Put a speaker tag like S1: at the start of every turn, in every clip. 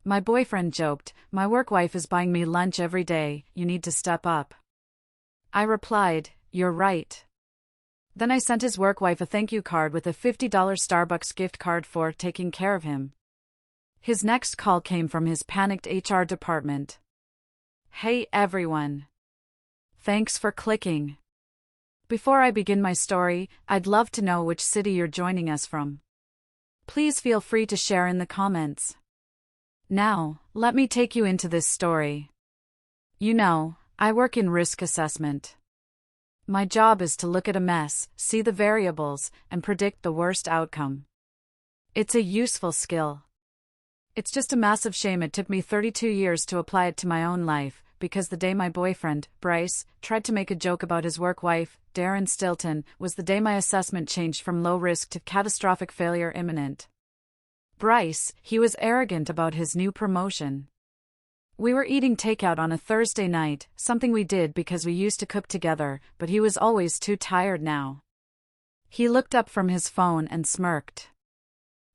S1: My boyfriend joked, "My work wife is buying me lunch every day, you need to step up." I replied, "You're right." Then I sent his work wife a thank you card with a $50 Starbucks gift card for taking care of him. His next call came from his panicked HR department. "Hey everyone. Thanks for clicking. Before I begin my story, I'd love to know which city you're joining us from. Please feel free to share in the comments. Now, let me take you into this story. You know, I work in risk assessment. My job is to look at a mess, see the variables, and predict the worst outcome. It's a useful skill. It's just a massive shame it took me 32 years to apply it to my own life, because the day my boyfriend, Bryce, tried to make a joke about his work wife, Darren Stilton, was the day my assessment changed from low risk to catastrophic failure imminent. Bryce, he was arrogant about his new promotion. We were eating takeout on a Thursday night, something we did because we used to cook together, but he was always too tired now. He looked up from his phone and smirked.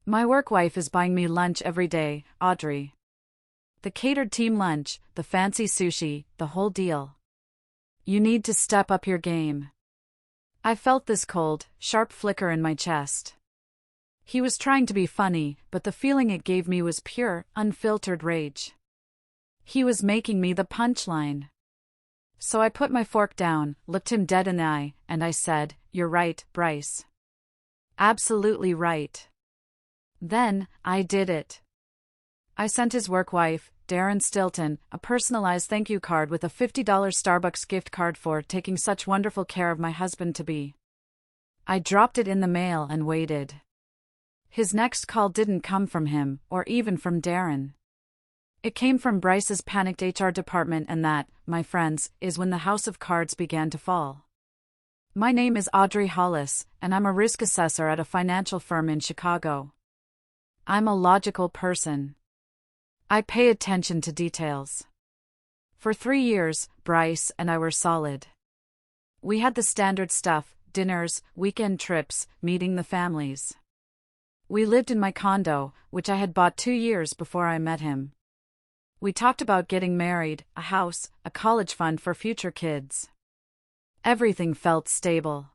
S1: "My work wife is buying me lunch every day, Audrey. The catered team lunch, the fancy sushi, the whole deal. You need to step up your game." I felt this cold, sharp flicker in my chest. He was trying to be funny, but the feeling it gave me was pure, unfiltered rage. He was making me the punchline. So I put my fork down, looked him dead in the eye, and I said, "You're right, Bryce. Absolutely right." Then, I did it. I sent his work wife, Darren Stilton, a personalized thank you card with a $50 Starbucks gift card for taking such wonderful care of my husband-to-be. I dropped it in the mail and waited. His next call didn't come from him, or even from Darren. It came from Bryce's panicked HR department, and that, my friends, is when the house of cards began to fall. My name is Audrey Hollis, and I'm a risk assessor at a financial firm in Chicago. I'm a logical person. I pay attention to details. For 3 years, Bryce and I were solid. We had the standard stuff: dinners, weekend trips, meeting the families. We lived in my condo, which I had bought 2 years before I met him. We talked about getting married, a house, a college fund for future kids. Everything felt stable.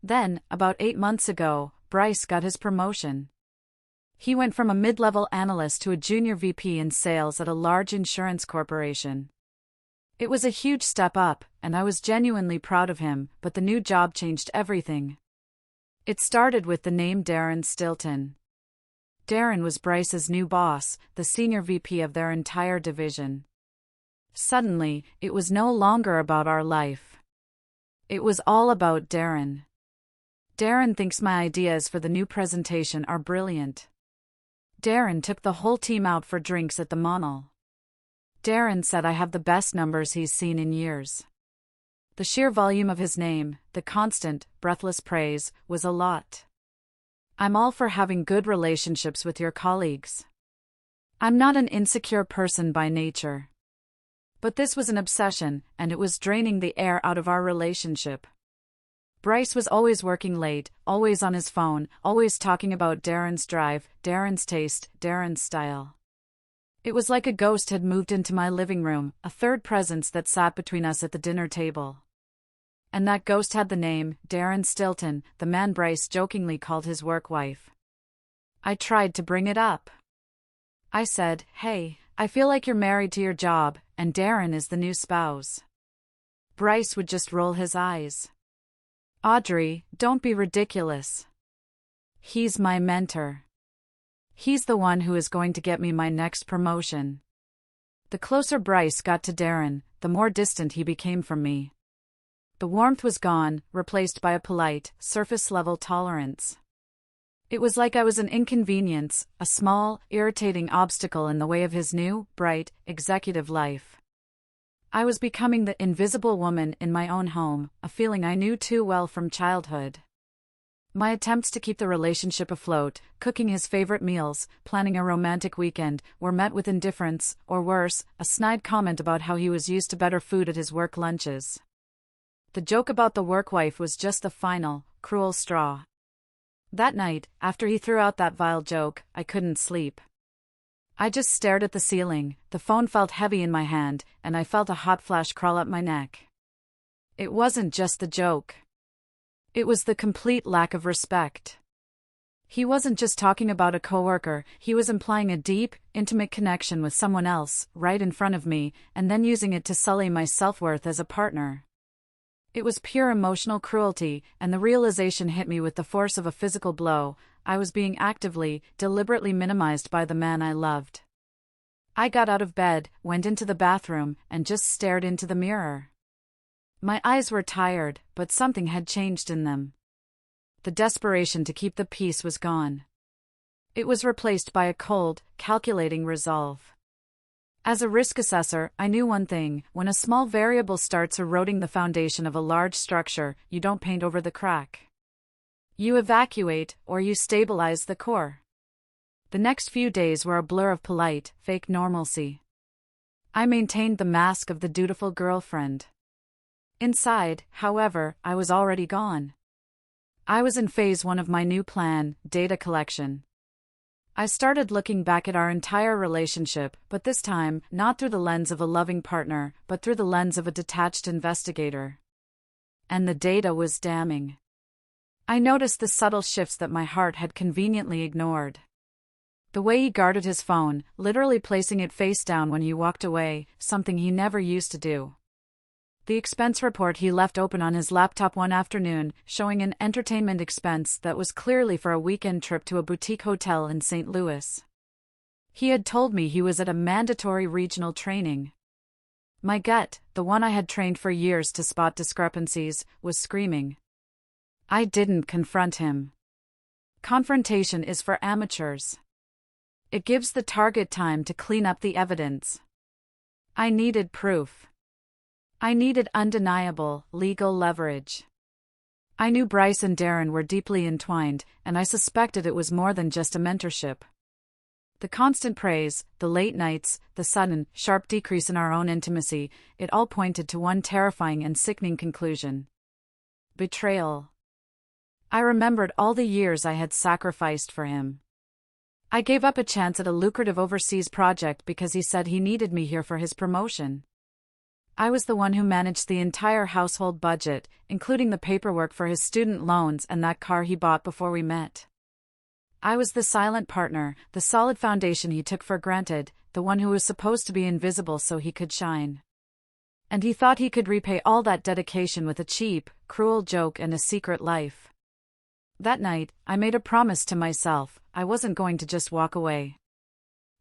S1: Then, about 8 months ago, Bryce got his promotion. He went from a mid-level analyst to a junior VP in sales at a large insurance corporation. It was a huge step up, and I was genuinely proud of him, but the new job changed everything. It started with the name Darren Stilton. Darren was Bryce's new boss, the senior VP of their entire division. Suddenly, it was no longer about our life. It was all about Darren. Darren thinks my ideas for the new presentation are brilliant. Darren took the whole team out for drinks at the mall. Darren said I have the best numbers he's seen in years. The sheer volume of his name, the constant, breathless praise, was a lot. I'm all for having good relationships with your colleagues. I'm not an insecure person by nature. But this was an obsession, and it was draining the air out of our relationship. Bryce was always working late, always on his phone, always talking about Darren's drive, Darren's taste, Darren's style. It was like a ghost had moved into my living room, a third presence that sat between us at the dinner table. And that ghost had the name, Darren Stilton, the man Bryce jokingly called his work wife. I tried to bring it up. I said, "Hey, I feel like you're married to your job, and Darren is the new spouse." Bryce would just roll his eyes. "Audrey, don't be ridiculous. He's my mentor. He's the one who is going to get me my next promotion." The closer Bryce got to Darren, the more distant he became from me. The warmth was gone, replaced by a polite, surface-level tolerance. It was like I was an inconvenience, a small, irritating obstacle in the way of his new, bright, executive life. I was becoming the invisible woman in my own home, a feeling I knew too well from childhood. My attempts to keep the relationship afloat, cooking his favorite meals, planning a romantic weekend, were met with indifference, or worse, a snide comment about how he was used to better food at his work lunches. The joke about the work wife was just the final, cruel straw. That night, after he threw out that vile joke, I couldn't sleep. I just stared at the ceiling, the phone felt heavy in my hand, and I felt a hot flash crawl up my neck. It wasn't just the joke. It was the complete lack of respect. He wasn't just talking about a coworker, he was implying a deep, intimate connection with someone else, right in front of me, and then using it to sully my self-worth as a partner. It was pure emotional cruelty, and the realization hit me with the force of a physical blow. I was being actively, deliberately minimized by the man I loved. I got out of bed, went into the bathroom, and just stared into the mirror. My eyes were tired, but something had changed in them. The desperation to keep the peace was gone. It was replaced by a cold, calculating resolve. As a risk assessor, I knew one thing: when a small variable starts eroding the foundation of a large structure, you don't paint over the crack. You evacuate, or you stabilize the core. The next few days were a blur of polite, fake normalcy. I maintained the mask of the dutiful girlfriend. Inside, however, I was already gone. I was in phase 1 of my new plan, data collection. I started looking back at our entire relationship, but this time, not through the lens of a loving partner, but through the lens of a detached investigator. And the data was damning. I noticed the subtle shifts that my heart had conveniently ignored. The way he guarded his phone, literally placing it face down when he walked away, something he never used to do. The expense report he left open on his laptop one afternoon, showing an entertainment expense that was clearly for a weekend trip to a boutique hotel in St. Louis. He had told me he was at a mandatory regional training. My gut, the one I had trained for years to spot discrepancies, was screaming. I didn't confront him. Confrontation is for amateurs. It gives the target time to clean up the evidence. I needed proof. I needed undeniable, legal leverage. I knew Bryce and Darren were deeply entwined, and I suspected it was more than just a mentorship. The constant praise, the late nights, the sudden, sharp decrease in our own intimacy, it all pointed to one terrifying and sickening conclusion. Betrayal. I remembered all the years I had sacrificed for him. I gave up a chance at a lucrative overseas project because he said he needed me here for his promotion. I was the one who managed the entire household budget, including the paperwork for his student loans and that car he bought before we met. I was the silent partner, the solid foundation he took for granted, the one who was supposed to be invisible so he could shine. And he thought he could repay all that dedication with a cheap, cruel joke and a secret life. That night, I made a promise to myself: I wasn't going to just walk away.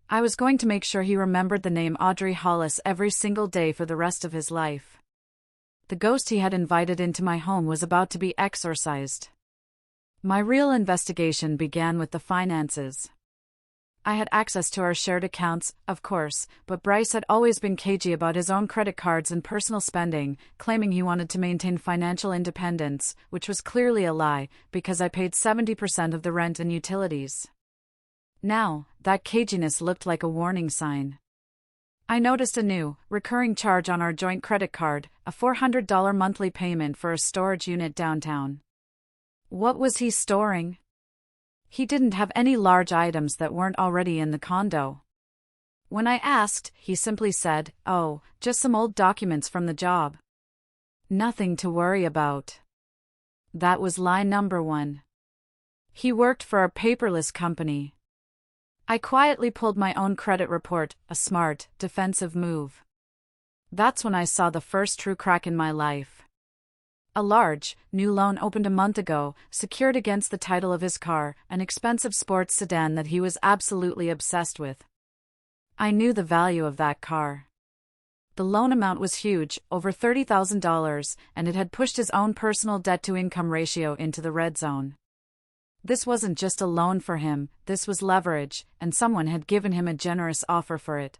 S1: I was going to make sure he remembered the name Audrey Hollis every single day for the rest of his life. The ghost he had invited into my home was about to be exorcised. My real investigation began with the finances. I had access to our shared accounts, of course, but Bryce had always been cagey about his own credit cards and personal spending, claiming he wanted to maintain financial independence, which was clearly a lie, because I paid 70% of the rent and utilities. Now, that caginess looked like a warning sign. I noticed a new, recurring charge on our joint credit card, a $400 monthly payment for a storage unit downtown. What was he storing? He didn't have any large items that weren't already in the condo. When I asked, he simply said, "Oh, just some old documents from the job. Nothing to worry about." That was lie number 1. He worked for a paperless company. I quietly pulled my own credit report, a smart, defensive move. That's when I saw the first true crack in my life. A large, new loan opened a month ago, secured against the title of his car, an expensive sports sedan that he was absolutely obsessed with. I knew the value of that car. The loan amount was huge, over $30,000, and it had pushed his own personal debt-to-income ratio into the red zone. This wasn't just a loan for him, this was leverage, and someone had given him a generous offer for it.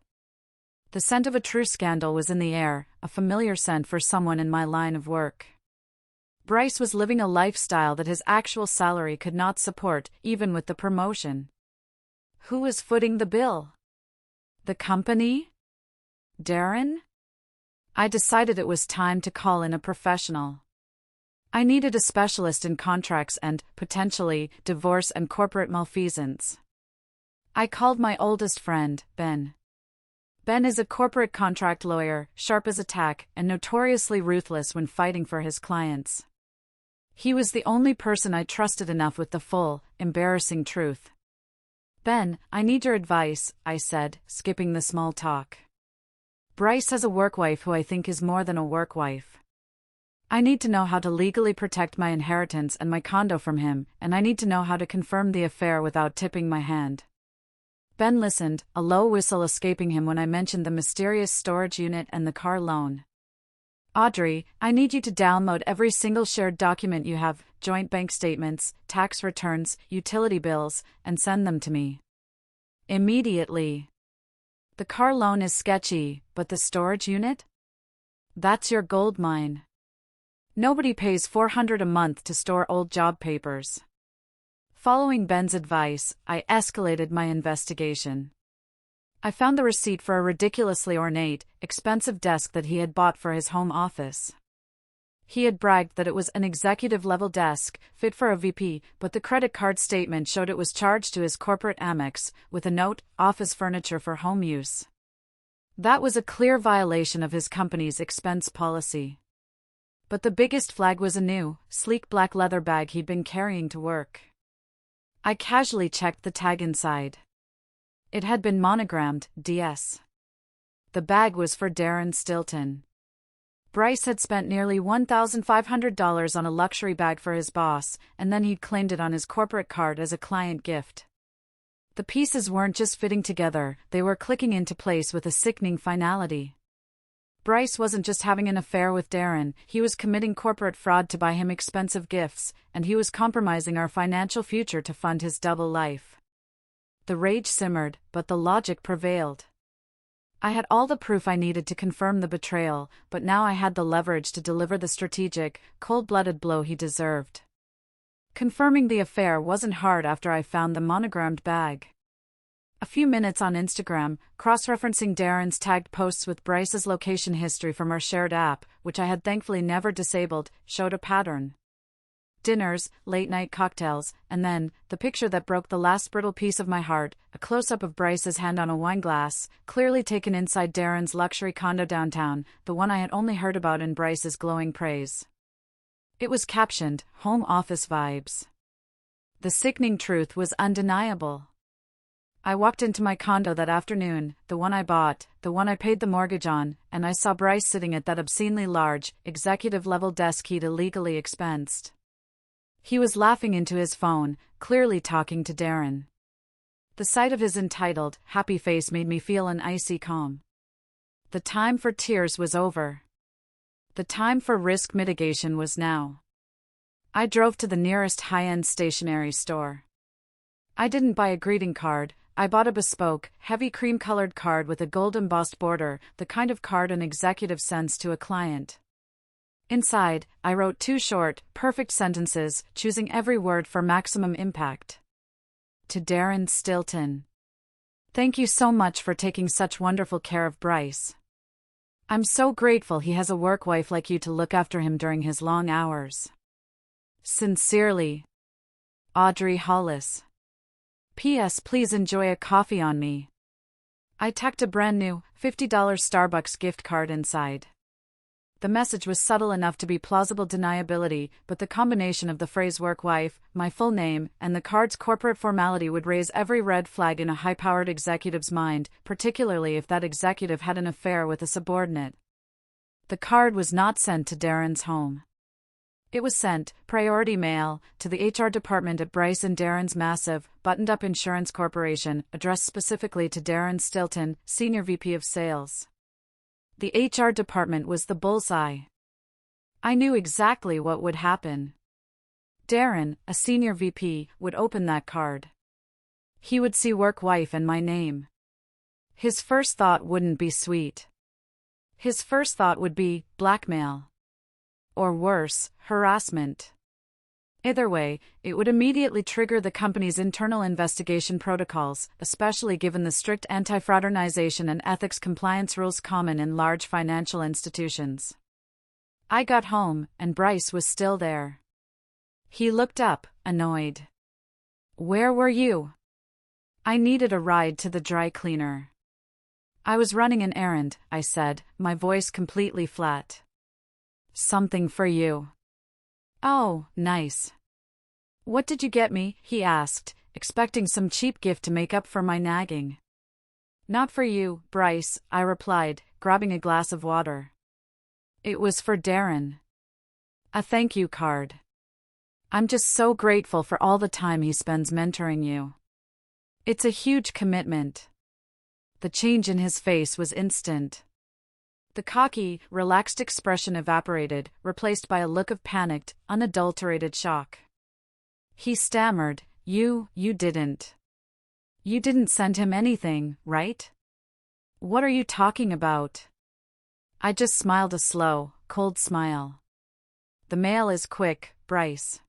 S1: The scent of a true scandal was in the air, a familiar scent for someone in my line of work. Bryce was living a lifestyle that his actual salary could not support, even with the promotion. Who was footing the bill? The company? Darren? I decided it was time to call in a professional. I needed a specialist in contracts and, potentially, divorce and corporate malfeasance. I called my oldest friend, Ben. Ben is a corporate contract lawyer, sharp as a tack, and notoriously ruthless when fighting for his clients. He was the only person I trusted enough with the full, embarrassing truth. Ben, I need your advice, I said, skipping the small talk. Bryce has a work wife who I think is more than a work wife. I need to know how to legally protect my inheritance and my condo from him, and I need to know how to confirm the affair without tipping my hand. Ben listened, a low whistle escaping him when I mentioned the mysterious storage unit and the car loan. Audrey, I need you to download every single shared document you have, joint bank statements, tax returns, utility bills, and send them to me. Immediately. The car loan is sketchy, but the storage unit? That's your gold mine. Nobody pays $400 a month to store old job papers. Following Ben's advice, I escalated my investigation. I found the receipt for a ridiculously ornate, expensive desk that he had bought for his home office. He had bragged that it was an executive-level desk, fit for a VP, but the credit card statement showed it was charged to his corporate Amex, with a note, office furniture for home use. That was a clear violation of his company's expense policy. But the biggest flag was a new, sleek black leather bag he'd been carrying to work. I casually checked the tag inside. It had been monogrammed, DS. The bag was for Darren Stilton. Bryce had spent nearly $1,500 on a luxury bag for his boss, and then he'd claimed it on his corporate card as a client gift. The pieces weren't just fitting together, they were clicking into place with a sickening finality. Bryce wasn't just having an affair with Darren, he was committing corporate fraud to buy him expensive gifts, and he was compromising our financial future to fund his double life. The rage simmered, but the logic prevailed. I had all the proof I needed to confirm the betrayal, but now I had the leverage to deliver the strategic, cold-blooded blow he deserved. Confirming the affair wasn't hard after I found the monogrammed bag. A few minutes on Instagram, cross-referencing Darren's tagged posts with Bryce's location history from our shared app, which I had thankfully never disabled, showed a pattern. Dinners, late-night cocktails, and then, the picture that broke the last brittle piece of my heart, a close-up of Bryce's hand on a wine glass, clearly taken inside Darren's luxury condo downtown, the one I had only heard about in Bryce's glowing praise. It was captioned, "Home Office Vibes." The sickening truth was undeniable. I walked into my condo that afternoon, the one I bought, the one I paid the mortgage on, and I saw Bryce sitting at that obscenely large, executive-level desk he'd illegally expensed. He was laughing into his phone, clearly talking to Darren. The sight of his entitled, happy face made me feel an icy calm. The time for tears was over. The time for risk mitigation was now. I drove to the nearest high-end stationery store. I didn't buy a greeting card, I bought a bespoke, heavy cream-colored card with a gold-embossed border, the kind of card an executive sends to a client. Inside, I wrote 2 short, perfect sentences, choosing every word for maximum impact. To Darren Stilton. Thank you so much for taking such wonderful care of Bryce. I'm so grateful he has a work wife like you to look after him during his long hours. Sincerely, Audrey Hollis. P.S. Please enjoy a coffee on me. I tacked a brand new, $50 Starbucks gift card inside. The message was subtle enough to be plausible deniability, but the combination of the phrase work wife, my full name, and the card's corporate formality would raise every red flag in a high-powered executive's mind, particularly if that executive had an affair with a subordinate. The card was not sent to Darren's home. It was sent, priority mail, to the HR department at Bryce and Darren's massive, buttoned-up insurance corporation, addressed specifically to Darren Stilton, Senior VP of Sales. The HR department was the bullseye. I knew exactly what would happen. Darren, a senior VP, would open that card. He would see work wife and my name. His first thought wouldn't be sweet. His first thought would be blackmail. Or worse, harassment. Either way, it would immediately trigger the company's internal investigation protocols, especially given the strict anti-fraternization and ethics compliance rules common in large financial institutions. I got home, and Bryce was still there. He looked up, annoyed. "Where were you?" I needed a ride to the dry cleaner. I was running an errand, I said, my voice completely flat. Something for you. Oh, nice. What did you get me? He asked, expecting some cheap gift to make up for my nagging. Not for you, Bryce, I replied, grabbing a glass of water. It was for Darren. A thank you card. I'm just so grateful for all the time he spends mentoring you. It's a huge commitment. The change in his face was instant. The cocky, relaxed expression evaporated, replaced by a look of panicked, unadulterated shock. He stammered, You didn't. You didn't send him anything, right? What are you talking about? I just smiled a slow, cold smile. The mail is quick, Bryce.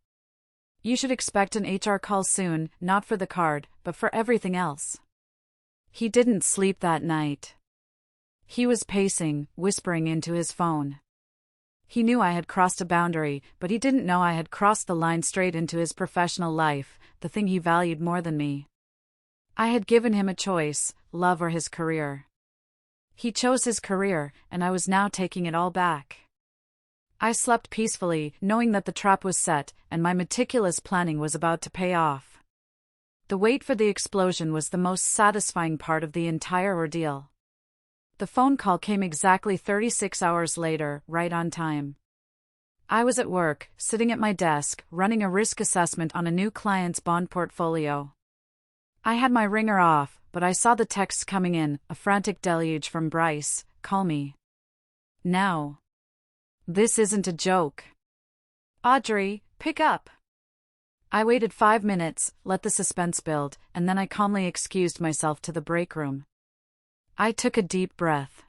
S1: You should expect an HR call soon, not for the card, but for everything else. He didn't sleep that night. He was pacing, whispering into his phone. He knew I had crossed a boundary, but he didn't know I had crossed the line straight into his professional life, the thing he valued more than me. I had given him a choice, love or his career. He chose his career, and I was now taking it all back. I slept peacefully, knowing that the trap was set, and my meticulous planning was about to pay off. The wait for the explosion was the most satisfying part of the entire ordeal. The phone call came exactly 36 hours later, right on time. I was at work, sitting at my desk, running a risk assessment on a new client's bond portfolio. I had my ringer off, but I saw the texts coming in, a frantic deluge from Bryce, call me. Now. This isn't a joke. Audrey, pick up. I waited 5 minutes, let the suspense build, and then I calmly excused myself to the break room. I took a deep breath.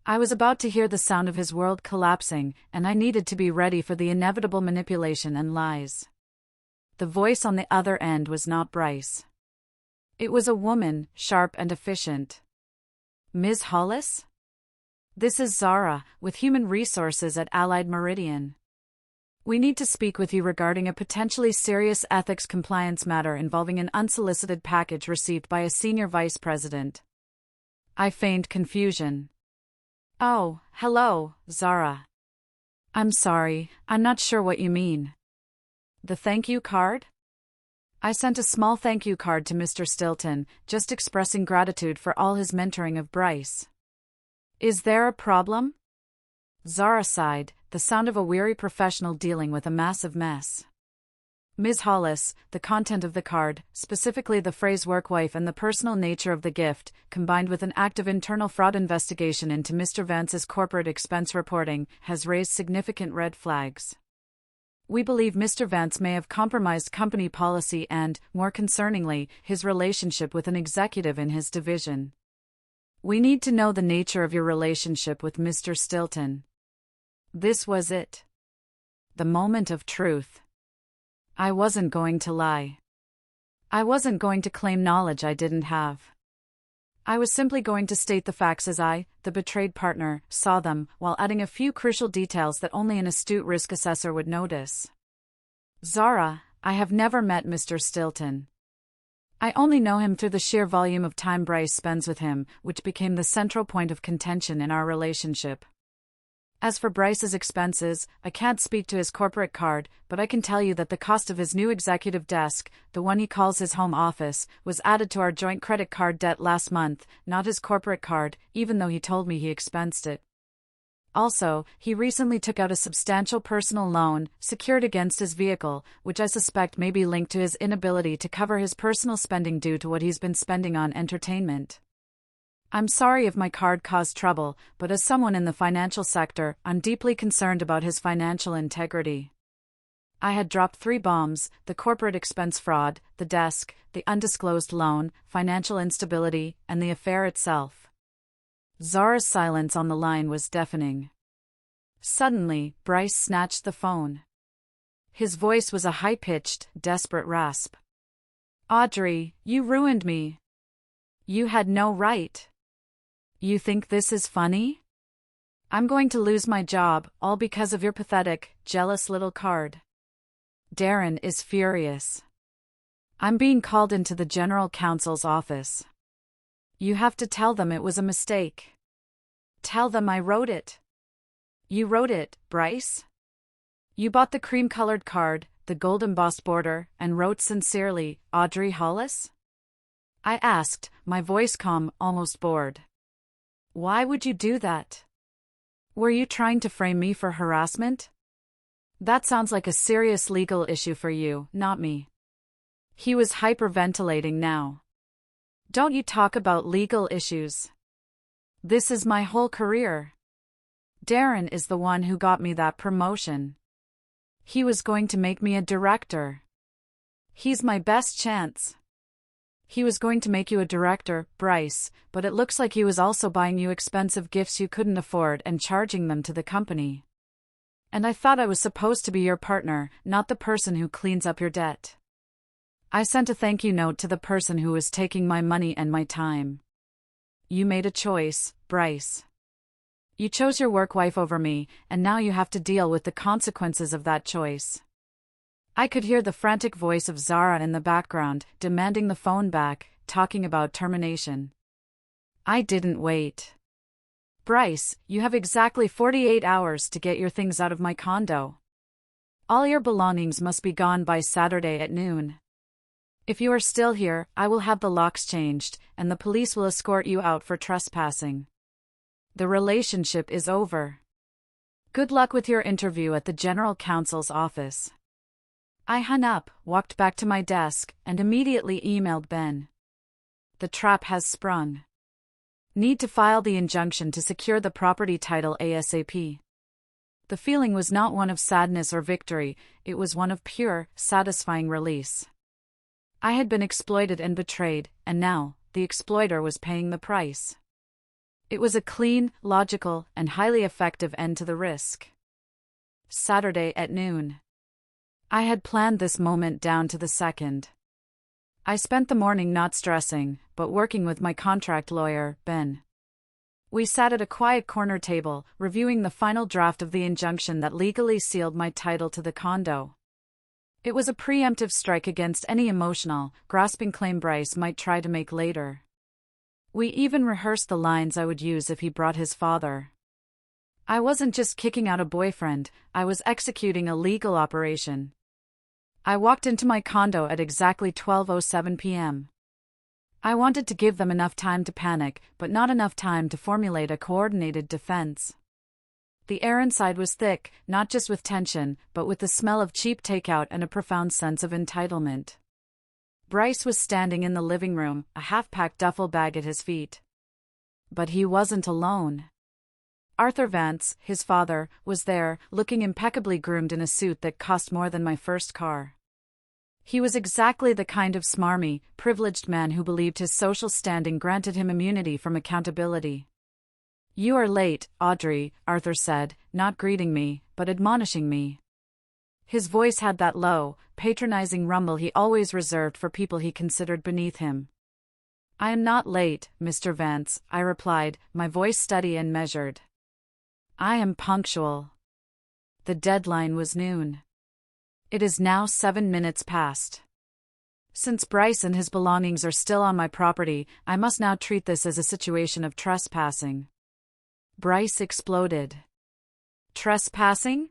S1: I was about to hear the sound of his world collapsing, and I needed to be ready for the inevitable manipulation and lies. The voice on the other end was not Bryce. It was a woman, sharp and efficient. Ms. Hollis? This is Zara, with Human Resources at Allied Meridian. We need to speak with you regarding a potentially serious ethics compliance matter involving an unsolicited package received by a senior vice president. I feigned confusion. Oh, hello, Zara. I'm sorry, I'm not sure what you mean. The thank you card? I sent a small thank you card to Mr. Stilton, just expressing gratitude for all his mentoring of Bryce. Is there a problem? Zara sighed, the sound of a weary professional dealing with a massive mess. Ms. Hollis, the content of the card, specifically the phrase workwife and the personal nature of the gift, combined with an active internal fraud investigation into Mr. Vance's corporate expense reporting, has raised significant red flags. We believe Mr. Vance may have compromised company policy and, more concerningly, his relationship with an executive in his division. We need to know the nature of your relationship with Mr. Stilton. This was it. The moment of truth. I wasn't going to lie. I wasn't going to claim knowledge I didn't have. I was simply going to state the facts as I, the betrayed partner, saw them, while adding a few crucial details that only an astute risk assessor would notice. Zara, I have never met Mr. Stilton. I only know him through the sheer volume of time Bryce spends with him, which became the central point of contention in our relationship. As for Bryce's expenses, I can't speak to his corporate card, but I can tell you that the cost of his new executive desk, the one he calls his home office, was added to our joint credit card debt last month, not his corporate card, even though he told me he expensed it. Also, he recently took out a substantial personal loan, secured against his vehicle, which I suspect may be linked to his inability to cover his personal spending due to what he's been spending on entertainment. I'm sorry if my card caused trouble, but as someone in the financial sector, I'm deeply concerned about his financial integrity. I had dropped 3 bombs: the corporate expense fraud, the desk, the undisclosed loan, financial instability, and the affair itself. Zara's silence on the line was deafening. Suddenly, Bryce snatched the phone. His voice was a high-pitched, desperate rasp. Audrey, you ruined me. You had no right. You think this is funny? I'm going to lose my job, all because of your pathetic, jealous little card. Darren is furious. I'm being called into the general counsel's office. You have to tell them it was a mistake. Tell them I wrote it. You wrote it, Bryce? You bought the cream-colored card, the gold embossed border, and wrote sincerely, Audrey Hollis? I asked, my voice calm, almost bored. Why would you do that? Were you trying to frame me for harassment? That sounds like a serious legal issue for you, not me. He was hyperventilating now. Don't you talk about legal issues. This is my whole career. Darren is the one who got me that promotion. He was going to make me a director. He's my best chance. He was going to make you a director, Bryce, but it looks like he was also buying you expensive gifts you couldn't afford and charging them to the company. And I thought I was supposed to be your partner, not the person who cleans up your debt. I sent a thank you note to the person who was taking my money and my time. You made a choice, Bryce. You chose your work wife over me, and now you have to deal with the consequences of that choice. I could hear the frantic voice of Zara in the background, demanding the phone back, talking about termination. I didn't wait. Bryce, you have exactly 48 hours to get your things out of my condo. All your belongings must be gone by Saturday at noon. If you are still here, I will have the locks changed, and the police will escort you out for trespassing. The relationship is over. Good luck with your interview at the general counsel's office. I hung up, walked back to my desk, and immediately emailed Ben. The trap has sprung. Need to file the injunction to secure the property title ASAP. The feeling was not one of sadness or victory, it was one of pure, satisfying release. I had been exploited and betrayed, and now, the exploiter was paying the price. It was a clean, logical, and highly effective end to the risk. Saturday at noon. I had planned this moment down to the second. I spent the morning not stressing, but working with my contract lawyer, Ben. We sat at a quiet corner table, reviewing the final draft of the injunction that legally sealed my title to the condo. It was a preemptive strike against any emotional, grasping claim Bryce might try to make later. We even rehearsed the lines I would use if he brought his father. I wasn't just kicking out a boyfriend, I was executing a legal operation. I walked into my condo at exactly 12:07 p.m. I wanted to give them enough time to panic, but not enough time to formulate a coordinated defense. The air inside was thick, not just with tension, but with the smell of cheap takeout and a profound sense of entitlement. Bryce was standing in the living room, a half-packed duffel bag at his feet. But he wasn't alone. Arthur Vance, his father, was there, looking impeccably groomed in a suit that cost more than my first car. He was exactly the kind of smarmy, privileged man who believed his social standing granted him immunity from accountability. You are late, Audrey, Arthur said, not greeting me, but admonishing me. His voice had that low, patronizing rumble he always reserved for people he considered beneath him. I am not late, Mr. Vance, I replied, my voice steady and measured. I am punctual. The deadline was noon. It is now 7 minutes past. Since Bryce and his belongings are still on my property, I must now treat this as a situation of trespassing. Bryce exploded. Trespassing?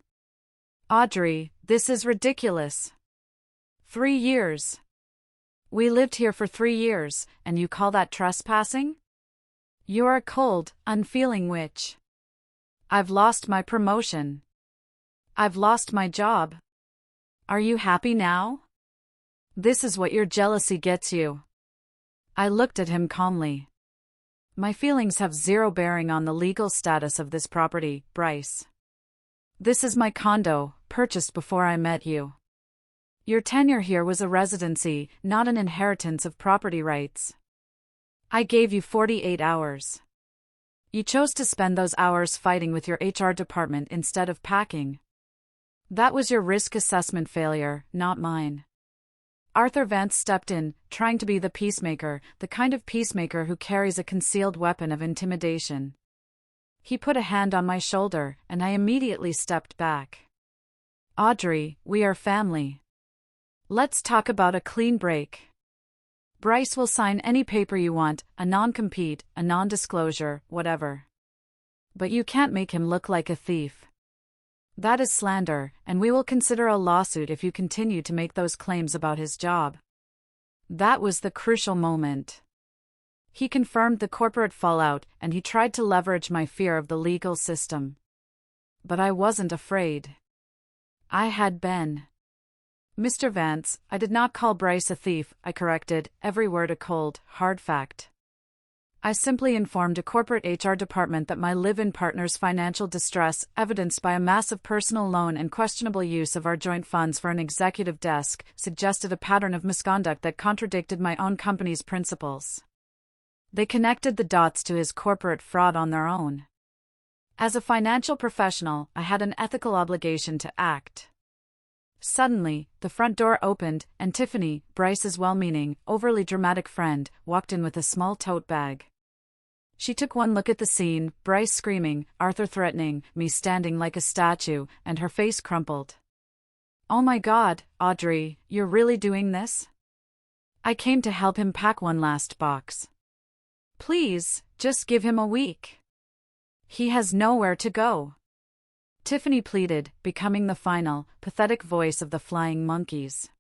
S1: Audrey, this is ridiculous. 3 years. We lived here for 3 years, and you call that trespassing? You're a cold, unfeeling witch. I've lost my promotion. I've lost my job. Are you happy now? This is what your jealousy gets you. I looked at him calmly. My feelings have zero bearing on the legal status of this property, Bryce. This is my condo, purchased before I met you. Your tenure here was a residency, not an inheritance of property rights. I gave you 48 hours. You chose to spend those hours fighting with your HR department instead of packing. That was your risk assessment failure, not mine. Arthur Vance stepped in, trying to be the peacemaker, the kind of peacemaker who carries a concealed weapon of intimidation. He put a hand on my shoulder, and I immediately stepped back. Audrey, we are family. Let's talk about a clean break. Bryce will sign any paper you want, a non-compete, a non-disclosure, whatever. But you can't make him look like a thief. That is slander, and we will consider a lawsuit if you continue to make those claims about his job. That was the crucial moment. He confirmed the corporate fallout, and he tried to leverage my fear of the legal system. But I wasn't afraid. I had been. Mr. Vance, I did not call Bryce a thief, I corrected, every word a cold, hard fact. I simply informed a corporate HR department that my live-in partner's financial distress, evidenced by a massive personal loan and questionable use of our joint funds for an executive desk, suggested a pattern of misconduct that contradicted my own company's principles. They connected the dots to his corporate fraud on their own. As a financial professional, I had an ethical obligation to act. Suddenly, the front door opened, and Tiffany, Bryce's well-meaning, overly dramatic friend, walked in with a small tote bag. She took one look at the scene, Bryce screaming, Arthur threatening, me standing like a statue, and her face crumpled. "Oh my God, Audrey, you're really doing this?" "I came to help him pack one last box. Please, just give him a week. He has nowhere to go," Tiffany pleaded, becoming the final, pathetic voice of the flying monkeys.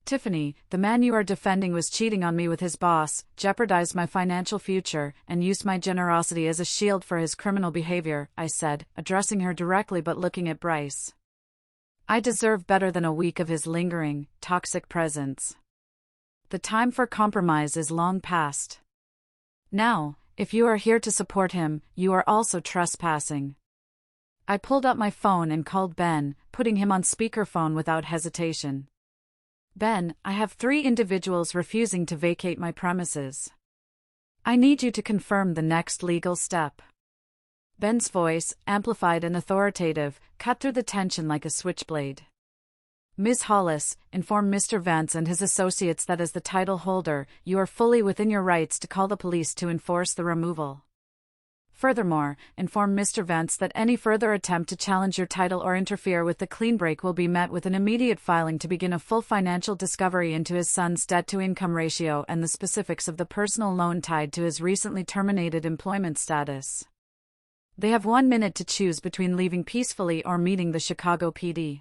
S1: "Tiffany, the man you are defending was cheating on me with his boss, jeopardized my financial future, and used my generosity as a shield for his criminal behavior," I said, addressing her directly but looking at Bryce. "I deserve better than a week of his lingering, toxic presence. The time for compromise is long past. Now, if you are here to support him, you are also trespassing." I pulled up my phone and called Ben, putting him on speakerphone without hesitation. "Ben, I have 3 individuals refusing to vacate my premises. I need you to confirm the next legal step." Ben's voice, amplified and authoritative, cut through the tension like a switchblade. "Ms. Hollis, inform Mr. Vance and his associates that as the title holder, you are fully within your rights to call the police to enforce the removal. Furthermore, inform Mr. Vance that any further attempt to challenge your title or interfere with the clean break will be met with an immediate filing to begin a full financial discovery into his son's debt-to-income ratio and the specifics of the personal loan tied to his recently terminated employment status. They have 1 minute to choose between leaving peacefully or meeting the Chicago PD."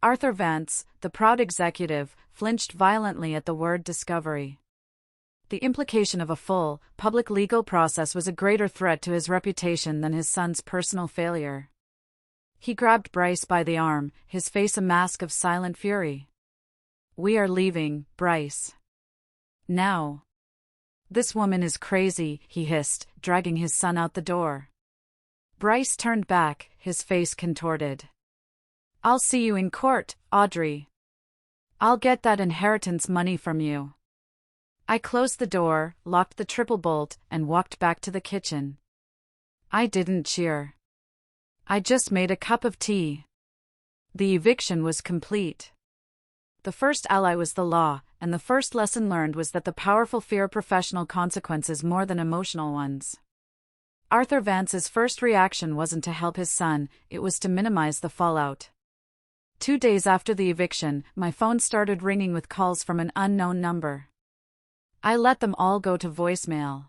S1: Arthur Vance, the proud executive, flinched violently at the word discovery. The implication of a full, public legal process was a greater threat to his reputation than his son's personal failure. He grabbed Bryce by the arm, his face a mask of silent fury. "We are leaving, Bryce. Now." "This woman is crazy," he hissed, dragging his son out the door. Bryce turned back, his face contorted. "I'll see you in court, Audrey. I'll get that inheritance money from you." I closed the door, locked the triple bolt, and walked back to the kitchen. I didn't cheer. I just made a cup of tea. The eviction was complete. The first ally was the law, and the first lesson learned was that the powerful fear professional consequences more than emotional ones. Arthur Vance's first reaction wasn't to help his son, it was to minimize the fallout. 2 days after the eviction, my phone started ringing with calls from an unknown number. I let them all go to voicemail.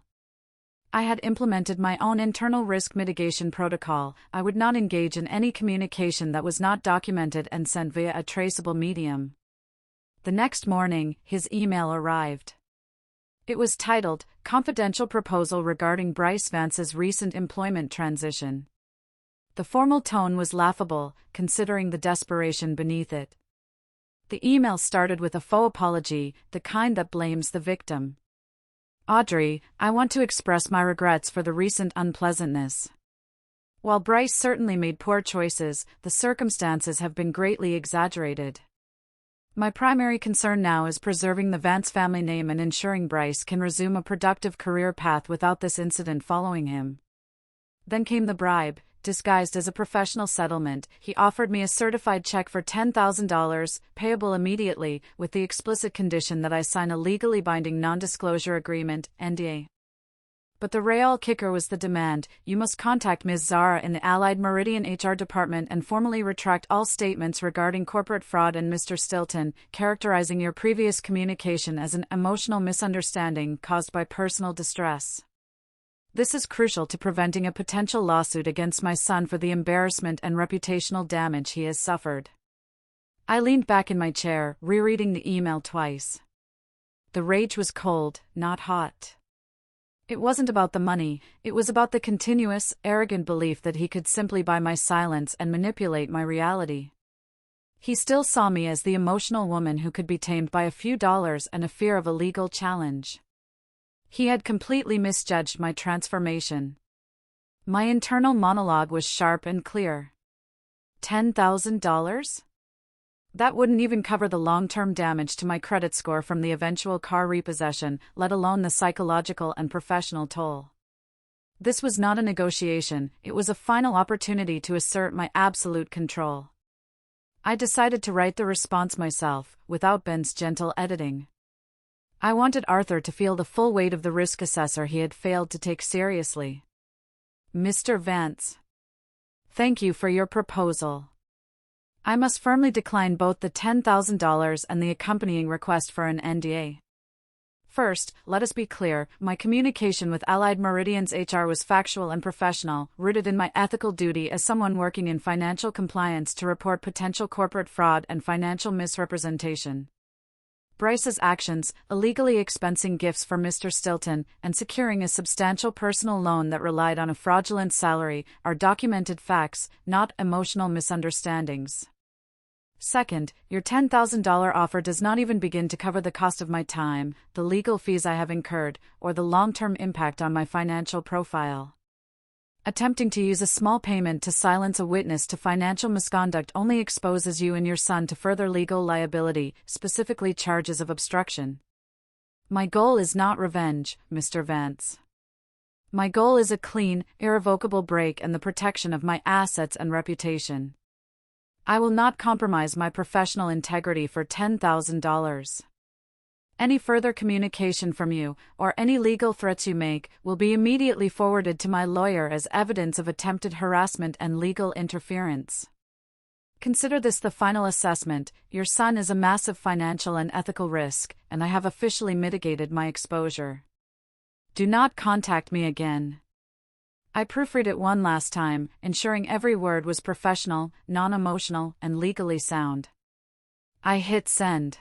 S1: I had implemented my own internal risk mitigation protocol. I would not engage in any communication that was not documented and sent via a traceable medium. The next morning, his email arrived. It was titled, "Confidential Proposal Regarding Bryce Vance's Recent Employment Transition." The formal tone was laughable, considering the desperation beneath it. The email started with a faux apology, the kind that blames the victim. "Audrey, I want to express my regrets for the recent unpleasantness. While Bryce certainly made poor choices, the circumstances have been greatly exaggerated. My primary concern now is preserving the Vance family name and ensuring Bryce can resume a productive career path without this incident following him." Then came the bribe. Disguised as a professional settlement, he offered me a certified check for $10,000, payable immediately, with the explicit condition that I sign a legally binding non-disclosure agreement, NDA. But the real kicker was the demand: you must contact Ms. Zara in the Allied Meridian HR department and formally retract all statements regarding corporate fraud and Mr. Stilton, characterizing your previous communication as an emotional misunderstanding caused by personal distress. This is crucial to preventing a potential lawsuit against my son for the embarrassment and reputational damage he has suffered. I leaned back in my chair, rereading the email twice. The rage was cold, not hot. It wasn't about the money, it was about the continuous, arrogant belief that he could simply buy my silence and manipulate my reality. He still saw me as the emotional woman who could be tamed by a few dollars and a fear of a legal challenge. He had completely misjudged my transformation. My internal monologue was sharp and clear. $10,000? That wouldn't even cover the long-term damage to my credit score from the eventual car repossession, let alone the psychological and professional toll. This was not a negotiation, it was a final opportunity to assert my absolute control. I decided to write the response myself, without Ben's gentle editing. I wanted Arthur to feel the full weight of the risk assessor he had failed to take seriously. Mr. Vance. Thank you for your proposal. I must firmly decline both the $10,000 and the accompanying request for an NDA. First, let us be clear, my communication with Allied Meridian's HR was factual and professional, rooted in my ethical duty as someone working in financial compliance to report potential corporate fraud and financial misrepresentation. Bryce's actions, illegally expensing gifts for Mr. Stilton, and securing a substantial personal loan that relied on a fraudulent salary, are documented facts, not emotional misunderstandings. Second, your $10,000 offer does not even begin to cover the cost of my time, the legal fees I have incurred, or the long-term impact on my financial profile. Attempting to use a small payment to silence a witness to financial misconduct only exposes you and your son to further legal liability, specifically charges of obstruction. My goal is not revenge, Mr. Vance. My goal is a clean, irrevocable break and the protection of my assets and reputation. I will not compromise my professional integrity for $10,000. Any further communication from you, or any legal threats you make, will be immediately forwarded to my lawyer as evidence of attempted harassment and legal interference. Consider this the final assessment: your son is a massive financial and ethical risk, and I have officially mitigated my exposure. Do not contact me again. I proofread it one last time, ensuring every word was professional, non-emotional, and legally sound. I hit send.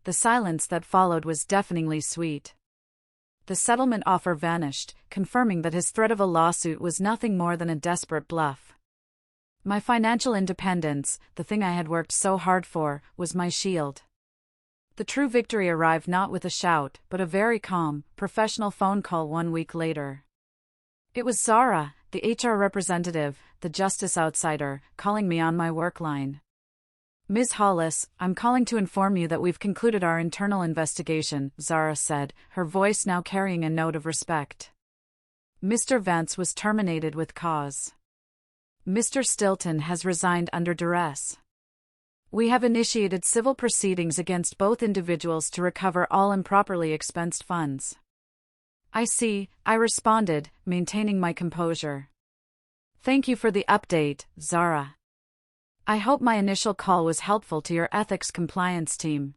S1: The silence that followed was deafeningly sweet. The settlement offer vanished, confirming that his threat of a lawsuit was nothing more than a desperate bluff. My financial independence, the thing I had worked so hard for, was my shield. The true victory arrived not with a shout, but a very calm, professional phone call 1 week later. It was Zara, the HR representative, the justice outsider, calling me on my work line. Ms. Hollis, I'm calling to inform you that we've concluded our internal investigation, Zara said, her voice now carrying a note of respect. Mr. Vance was terminated with cause. Mr. Stilton has resigned under duress. We have initiated civil proceedings against both individuals to recover all improperly expensed funds. I see, I responded, maintaining my composure. Thank you for the update, Zara. I hope my initial call was helpful to your ethics compliance team.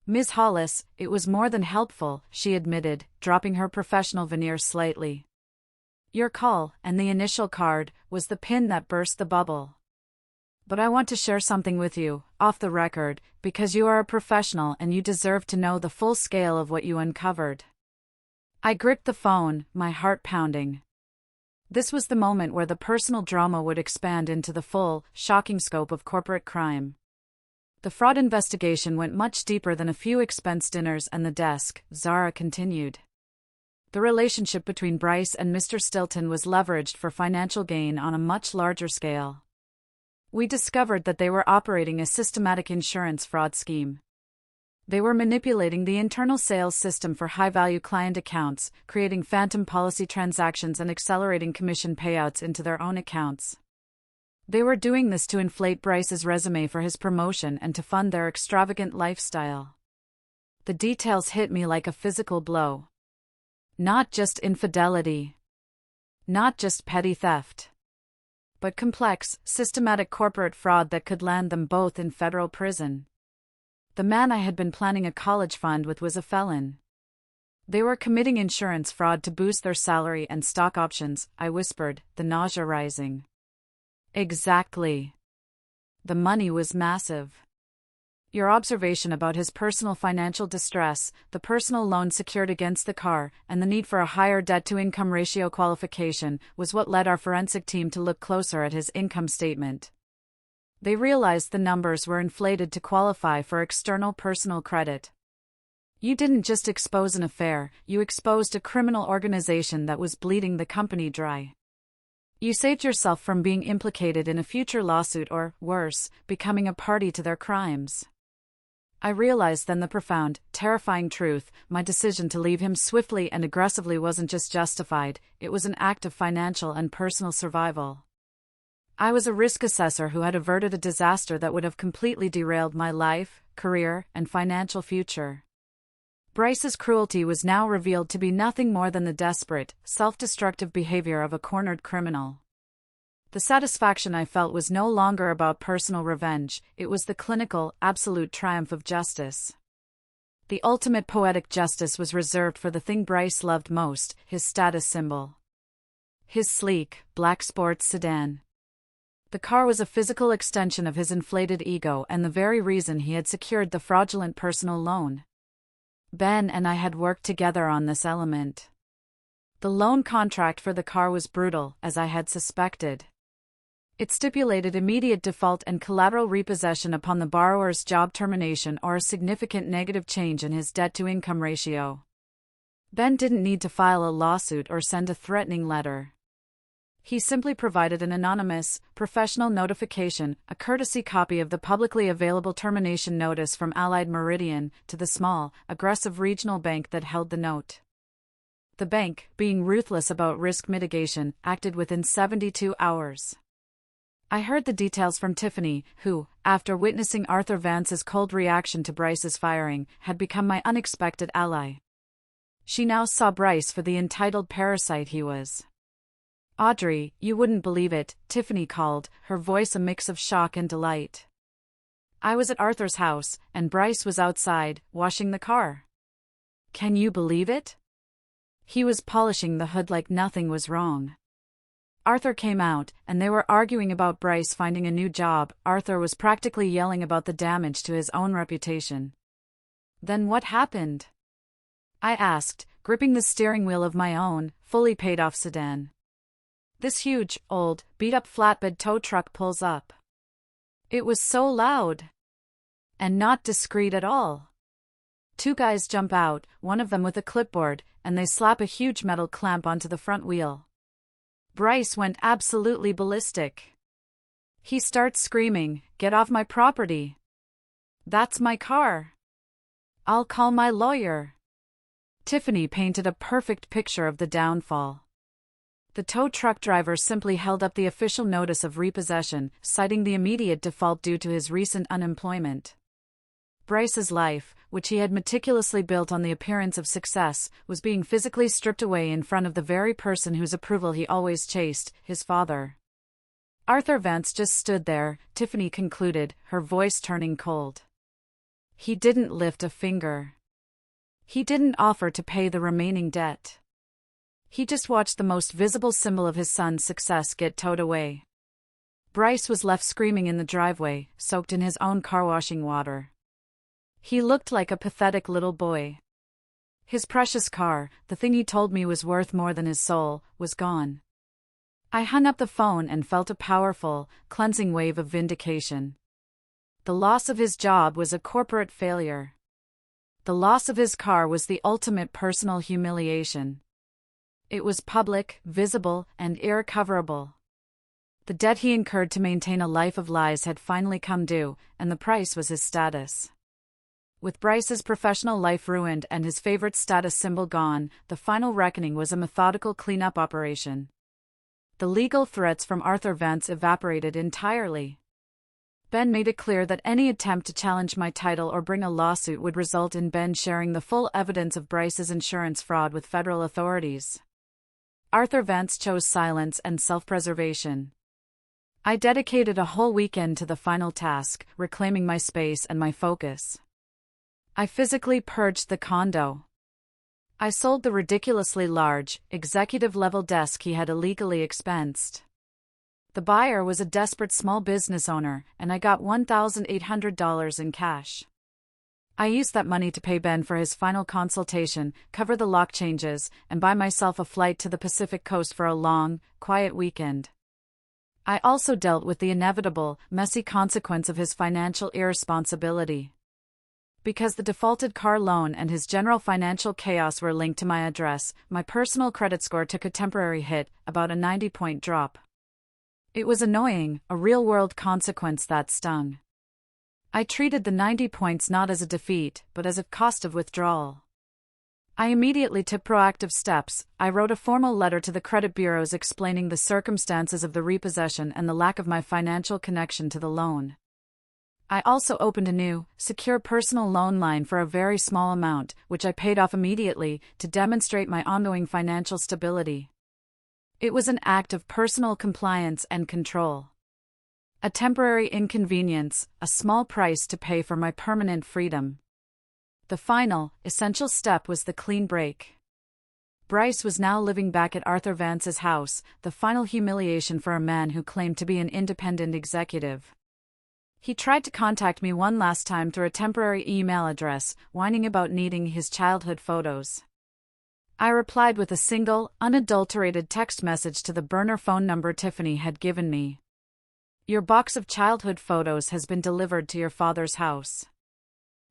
S1: Ms. Hollis, it was more than helpful, she admitted, dropping her professional veneer slightly. Your call, and the initial card, was the pin that burst the bubble. But I want to share something with you, off the record, because you are a professional and you deserve to know the full scale of what you uncovered. I gripped the phone, my heart pounding. This was the moment where the personal drama would expand into the full, shocking scope of corporate crime. The fraud investigation went much deeper than a few expense dinners and the desk, Zara continued. The relationship between Bryce and Mr. Stilton was leveraged for financial gain on a much larger scale. We discovered that they were operating a systematic insurance fraud scheme. They were manipulating the internal sales system for high-value client accounts, creating phantom policy transactions and accelerating commission payouts into their own accounts. They were doing this to inflate Bryce's resume for his promotion and to fund their extravagant lifestyle. The details hit me like a physical blow. Not just infidelity. Not just petty theft. But complex, systematic corporate fraud that could land them both in federal prison. The man I had been planning a college fund with was a felon. They were committing insurance fraud to boost their salary and stock options, I whispered, the nausea rising. Exactly. The money was massive. Your observation about his personal financial distress, the personal loan secured against the car, and the need for a higher debt-to-income ratio qualification was what led our forensic team to look closer at his income statement. They realized the numbers were inflated to qualify for external personal credit. You didn't just expose an affair, you exposed a criminal organization that was bleeding the company dry. You saved yourself from being implicated in a future lawsuit or, worse, becoming a party to their crimes. I realized then the profound, terrifying truth: my decision to leave him swiftly and aggressively wasn't just justified, it was an act of financial and personal survival. I was a risk assessor who had averted a disaster that would have completely derailed my life, career, and financial future. Bryce's cruelty was now revealed to be nothing more than the desperate, self-destructive behavior of a cornered criminal. The satisfaction I felt was no longer about personal revenge, it was the clinical, absolute triumph of justice. The ultimate poetic justice was reserved for the thing Bryce loved most, his status symbol. His sleek, black sports sedan. The car was a physical extension of his inflated ego and the very reason he had secured the fraudulent personal loan. Ben and I had worked together on this element. The loan contract for the car was brutal, as I had suspected. It stipulated immediate default and collateral repossession upon the borrower's job termination or a significant negative change in his debt-to-income ratio. Ben didn't need to file a lawsuit or send a threatening letter. He simply provided an anonymous, professional notification, a courtesy copy of the publicly available termination notice from Allied Meridian, to the small, aggressive regional bank that held the note. The bank, being ruthless about risk mitigation, acted within 72 hours. I heard the details from Tiffany, who, after witnessing Arthur Vance's cold reaction to Bryce's firing, had become my unexpected ally. She now saw Bryce for the entitled parasite he was. "Audrey, you wouldn't believe it," Tiffany called, her voice a mix of shock and delight. I was at Arthur's house, and Bryce was outside, washing the car. Can you believe it? He was polishing the hood like nothing was wrong. Arthur came out, and they were arguing about Bryce finding a new job. Arthur was practically yelling about the damage to his own reputation. Then what happened? I asked, gripping the steering wheel of my own, fully paid-off sedan. This huge, old, beat-up flatbed tow truck pulls up. It was so loud. And not discreet at all. Two guys jump out, one of them with a clipboard, and they slap a huge metal clamp onto the front wheel. Bryce went absolutely ballistic. He starts screaming, "Get off my property! That's my car! I'll call my lawyer!" Tiffany painted a perfect picture of the downfall. The tow truck driver simply held up the official notice of repossession, citing the immediate default due to his recent unemployment. Bryce's life, which he had meticulously built on the appearance of success, was being physically stripped away in front of the very person whose approval he always chased, his father. Arthur Vance just stood there, Tiffany concluded, her voice turning cold. He didn't lift a finger. He didn't offer to pay the remaining debt. He just watched the most visible symbol of his son's success get towed away. Bryce was left screaming in the driveway, soaked in his own car washing water. He looked like a pathetic little boy. His precious car, the thing he told me was worth more than his soul, was gone. I hung up the phone and felt a powerful, cleansing wave of vindication. The loss of his job was a corporate failure. The loss of his car was the ultimate personal humiliation. It was public, visible, and irrecoverable. The debt he incurred to maintain a life of lies had finally come due, and the price was his status. With Bryce's professional life ruined and his favorite status symbol gone, the final reckoning was a methodical cleanup operation. The legal threats from Arthur Vance evaporated entirely. Ben made it clear that any attempt to challenge my title or bring a lawsuit would result in Ben sharing the full evidence of Bryce's insurance fraud with federal authorities. Arthur Vance chose silence and self-preservation. I dedicated a whole weekend to the final task, reclaiming my space and my focus. I physically purged the condo. I sold the ridiculously large, executive-level desk he had illegally expensed. The buyer was a desperate small business owner, and I got $1,800 in cash. I used that money to pay Ben for his final consultation, cover the lock changes, and buy myself a flight to the Pacific Coast for a long, quiet weekend. I also dealt with the inevitable, messy consequence of his financial irresponsibility. Because the defaulted car loan and his general financial chaos were linked to my address, my personal credit score took a temporary hit, about a 90-point drop. It was annoying, a real-world consequence that stung. I treated the 90 points not as a defeat, but as a cost of withdrawal. I immediately took proactive steps. I wrote a formal letter to the credit bureaus explaining the circumstances of the repossession and the lack of my financial connection to the loan. I also opened a new, secure personal loan line for a very small amount, which I paid off immediately, to demonstrate my ongoing financial stability. It was an act of personal compliance and control. A temporary inconvenience, a small price to pay for my permanent freedom. The final, essential step was the clean break. Bryce was now living back at Arthur Vance's house, the final humiliation for a man who claimed to be an independent executive. He tried to contact me one last time through a temporary email address, whining about needing his childhood photos. I replied with a single, unadulterated text message to the burner phone number Tiffany had given me. Your box of childhood photos has been delivered to your father's house.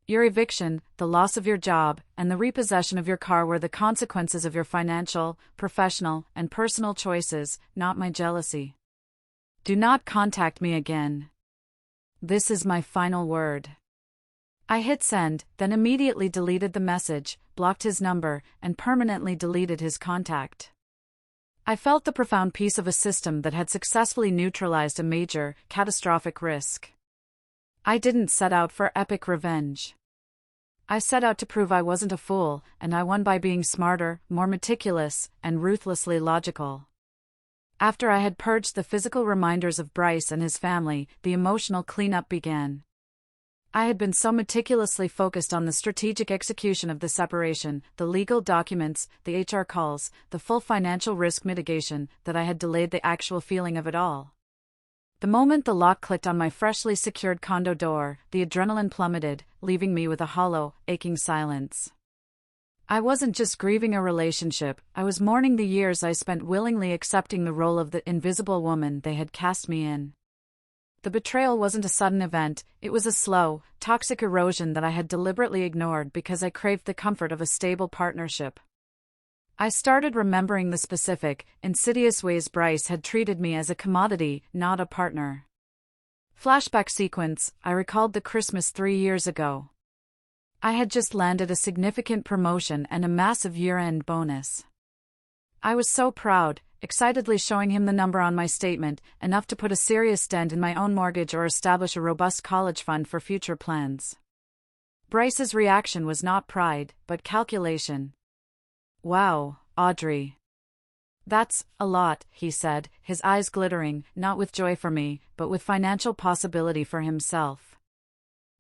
S1: Your eviction, the loss of your job, and the repossession of your car were the consequences of your financial, professional, and personal choices, not my jealousy. Do not contact me again. This is my final word. I hit send, then immediately deleted the message, blocked his number, and permanently deleted his contact. I felt the profound peace of a system that had successfully neutralized a major, catastrophic risk. I didn't set out for epic revenge. I set out to prove I wasn't a fool, and I won by being smarter, more meticulous, and ruthlessly logical. After I had purged the physical reminders of Bryce and his family, the emotional cleanup began. I had been so meticulously focused on the strategic execution of the separation, the legal documents, the HR calls, the full financial risk mitigation, that I had delayed the actual feeling of it all. The moment the lock clicked on my freshly secured condo door, the adrenaline plummeted, leaving me with a hollow, aching silence. I wasn't just grieving a relationship, I was mourning the years I spent willingly accepting the role of the invisible woman they had cast me in. The betrayal wasn't a sudden event, it was a slow, toxic erosion that I had deliberately ignored because I craved the comfort of a stable partnership. I started remembering the specific, insidious ways Bryce had treated me as a commodity, not a partner. Flashback sequence, I recalled the Christmas 3 years ago. I had just landed a significant promotion and a massive year-end bonus. I was so proud, excitedly showing him the number on my statement, enough to put a serious dent in my own mortgage or establish a robust college fund for future plans. Bryce's reaction was not pride, but calculation. Wow, Audrey. That's a lot, he said, his eyes glittering, not with joy for me, but with financial possibility for himself.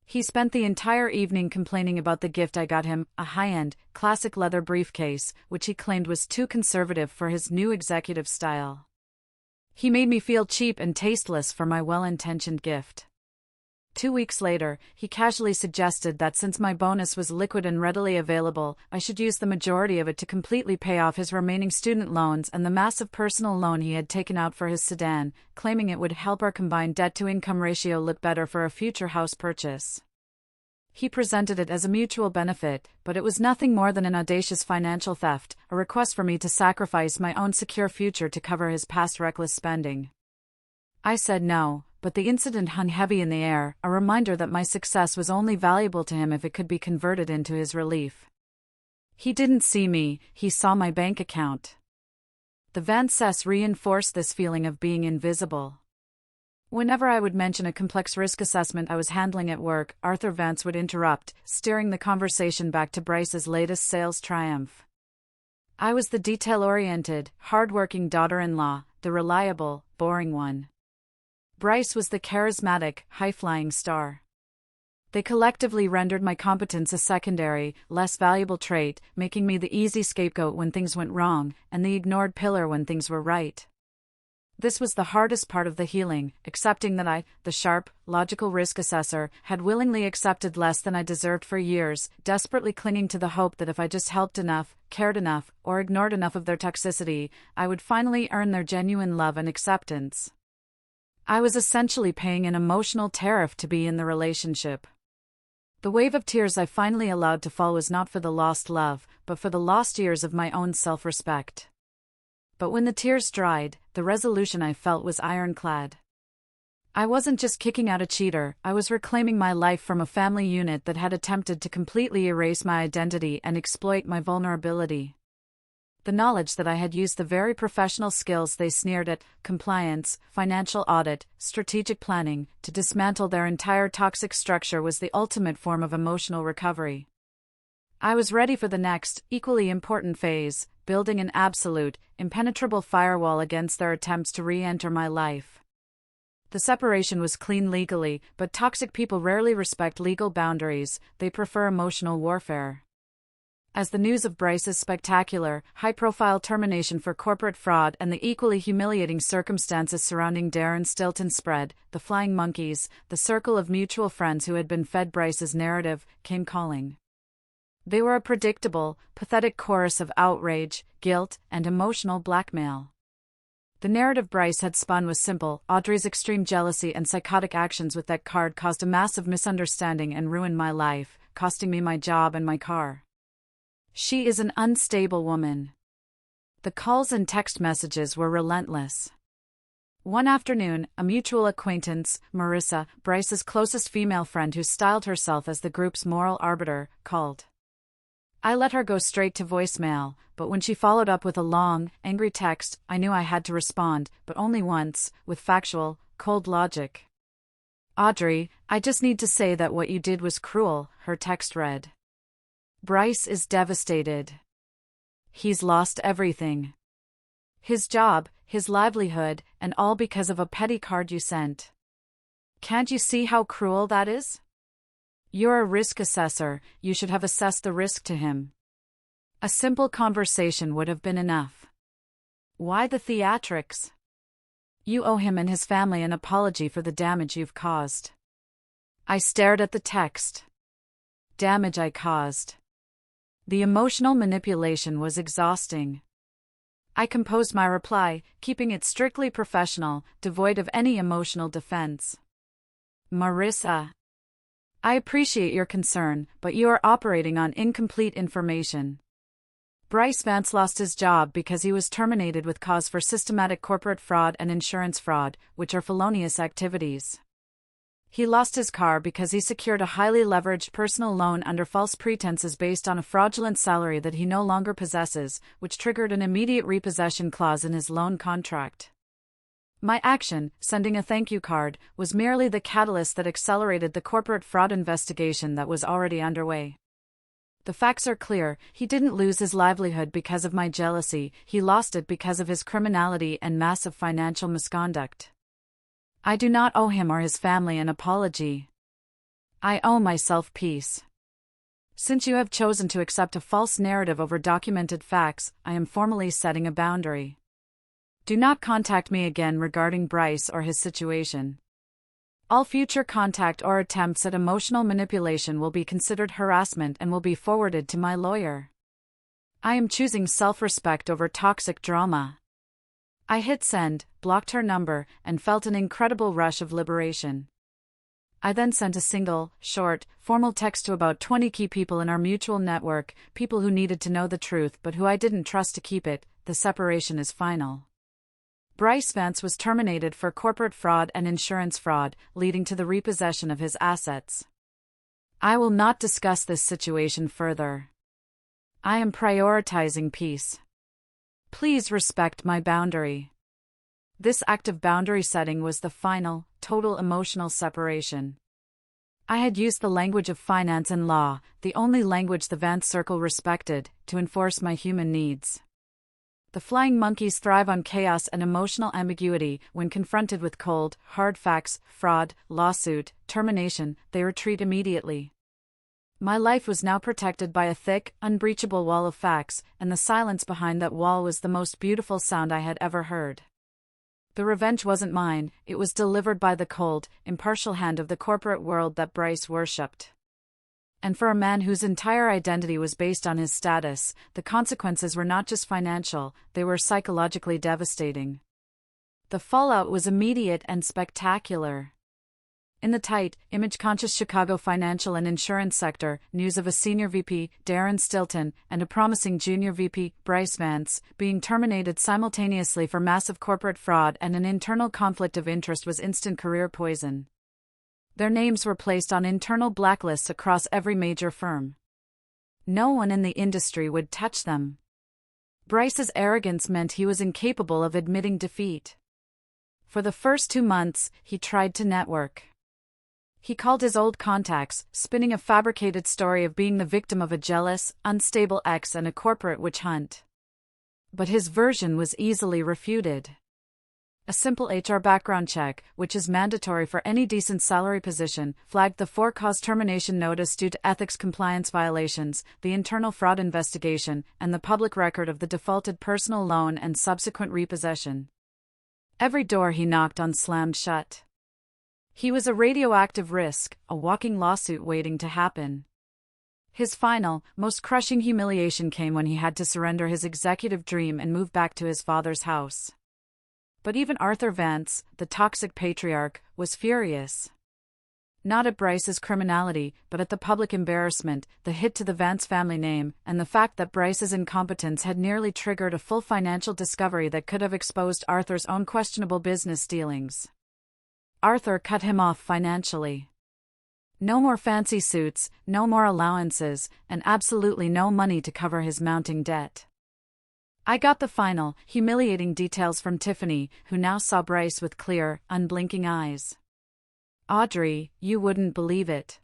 S1: He spent the entire evening complaining about the gift I got him, a high-end, classic leather briefcase, which he claimed was too conservative for his new executive style. He made me feel cheap and tasteless for my well-intentioned gift. 2 weeks later, he casually suggested that since my bonus was liquid and readily available, I should use the majority of it to completely pay off his remaining student loans and the massive personal loan he had taken out for his sedan, claiming it would help our combined debt-to-income ratio look better for a future house purchase. He presented it as a mutual benefit, but it was nothing more than an audacious financial theft, a request for me to sacrifice my own secure future to cover his past reckless spending. I said no, but the incident hung heavy in the air, a reminder that my success was only valuable to him if it could be converted into his relief. He didn't see me, he saw my bank account. The Vances reinforced this feeling of being invisible. Whenever I would mention a complex risk assessment I was handling at work, Arthur Vance would interrupt, steering the conversation back to Bryce's latest sales triumph. I was the detail-oriented, hard-working daughter-in-law, the reliable, boring one. Bryce was the charismatic, high-flying star. They collectively rendered my competence a secondary, less valuable trait, making me the easy scapegoat when things went wrong, and the ignored pillar when things were right. This was the hardest part of the healing, accepting that I, the sharp, logical risk assessor, had willingly accepted less than I deserved for years, desperately clinging to the hope that if I just helped enough, cared enough, or ignored enough of their toxicity, I would finally earn their genuine love and acceptance. I was essentially paying an emotional tariff to be in the relationship. The wave of tears I finally allowed to fall was not for the lost love, but for the lost years of my own self-respect. But when the tears dried, the resolution I felt was ironclad. I wasn't just kicking out a cheater, I was reclaiming my life from a family unit that had attempted to completely erase my identity and exploit my vulnerability. The knowledge that I had used the very professional skills they sneered at, compliance, financial audit, strategic planning, to dismantle their entire toxic structure was the ultimate form of emotional recovery. I was ready for the next, equally important phase, building an absolute, impenetrable firewall against their attempts to re-enter my life. The separation was clean legally, but toxic people rarely respect legal boundaries, they prefer emotional warfare. As the news of Bryce's spectacular, high-profile termination for corporate fraud and the equally humiliating circumstances surrounding Darren Stilton spread, the flying monkeys, the circle of mutual friends who had been fed Bryce's narrative, came calling. They were a predictable, pathetic chorus of outrage, guilt, and emotional blackmail. The narrative Bryce had spun was simple: Audrey's extreme jealousy and psychotic actions with that card caused a massive misunderstanding and ruined my life, costing me my job and my car. She is an unstable woman. The calls and text messages were relentless. One afternoon, a mutual acquaintance, Marissa, Bryce's closest female friend who styled herself as the group's moral arbiter, called. I let her go straight to voicemail, but when she followed up with a long, angry text, I knew I had to respond, but only once, with factual, cold logic. Audrey, I just need to say that what you did was cruel, her text read. Bryce is devastated. He's lost everything. His job, his livelihood, and all because of a petty card you sent. Can't you see how cruel that is? You're a risk assessor, you should have assessed the risk to him. A simple conversation would have been enough. Why the theatrics? You owe him and his family an apology for the damage you've caused. I stared at the text. Damage I caused. The emotional manipulation was exhausting. I composed my reply, keeping it strictly professional, devoid of any emotional defense. Marissa. I appreciate your concern, but you are operating on incomplete information. Bryce Vance lost his job because he was terminated with cause for systematic corporate fraud and insurance fraud, which are felonious activities. He lost his car because he secured a highly leveraged personal loan under false pretenses based on a fraudulent salary that he no longer possesses, which triggered an immediate repossession clause in his loan contract. My action, sending a thank you card, was merely the catalyst that accelerated the corporate fraud investigation that was already underway. The facts are clear: he didn't lose his livelihood because of my jealousy, he lost it because of his criminality and massive financial misconduct. I do not owe him or his family an apology. I owe myself peace. Since you have chosen to accept a false narrative over documented facts, I am formally setting a boundary. Do not contact me again regarding Bryce or his situation. All future contact or attempts at emotional manipulation will be considered harassment and will be forwarded to my lawyer. I am choosing self-respect over toxic drama. I hit send, blocked her number, and felt an incredible rush of liberation. I then sent a single, short, formal text to about 20 key people in our mutual network, people who needed to know the truth but who I didn't trust to keep it. The separation is final. Bryce Vance was terminated for corporate fraud and insurance fraud, leading to the repossession of his assets. I will not discuss this situation further. I am prioritizing peace. Please respect my boundary. This act of boundary setting was the final, total emotional separation. I had used the language of finance and law, the only language the Vance circle respected, to enforce my human needs. The flying monkeys thrive on chaos and emotional ambiguity. When confronted with cold, hard facts, fraud, lawsuit, termination, they retreat immediately. My life was now protected by a thick, unbreachable wall of facts, and the silence behind that wall was the most beautiful sound I had ever heard. The revenge wasn't mine, it was delivered by the cold, impartial hand of the corporate world that Bryce worshipped. And for a man whose entire identity was based on his status, the consequences were not just financial, they were psychologically devastating. The fallout was immediate and spectacular. In the tight, image-conscious Chicago financial and insurance sector, news of a senior VP, Darren Stilton, and a promising junior VP, Bryce Vance, being terminated simultaneously for massive corporate fraud and an internal conflict of interest was instant career poison. Their names were placed on internal blacklists across every major firm. No one in the industry would touch them. Bryce's arrogance meant he was incapable of admitting defeat. For the first 2 months, he tried to network. He called his old contacts, spinning a fabricated story of being the victim of a jealous, unstable ex and a corporate witch hunt. But his version was easily refuted. A simple HR background check, which is mandatory for any decent salary position, flagged the for-cause termination notice due to ethics compliance violations, the internal fraud investigation, and the public record of the defaulted personal loan and subsequent repossession. Every door he knocked on slammed shut. He was a radioactive risk, a walking lawsuit waiting to happen. His final, most crushing humiliation came when he had to surrender his executive dream and move back to his father's house. But even Arthur Vance, the toxic patriarch, was furious. Not at Bryce's criminality, but at the public embarrassment, the hit to the Vance family name, and the fact that Bryce's incompetence had nearly triggered a full financial discovery that could have exposed Arthur's own questionable business dealings. Arthur cut him off financially. No more fancy suits, no more allowances, and absolutely no money to cover his mounting debt. I got the final, humiliating details from Tiffany, who now saw Bryce with clear, unblinking eyes. "Audrey, you wouldn't believe it.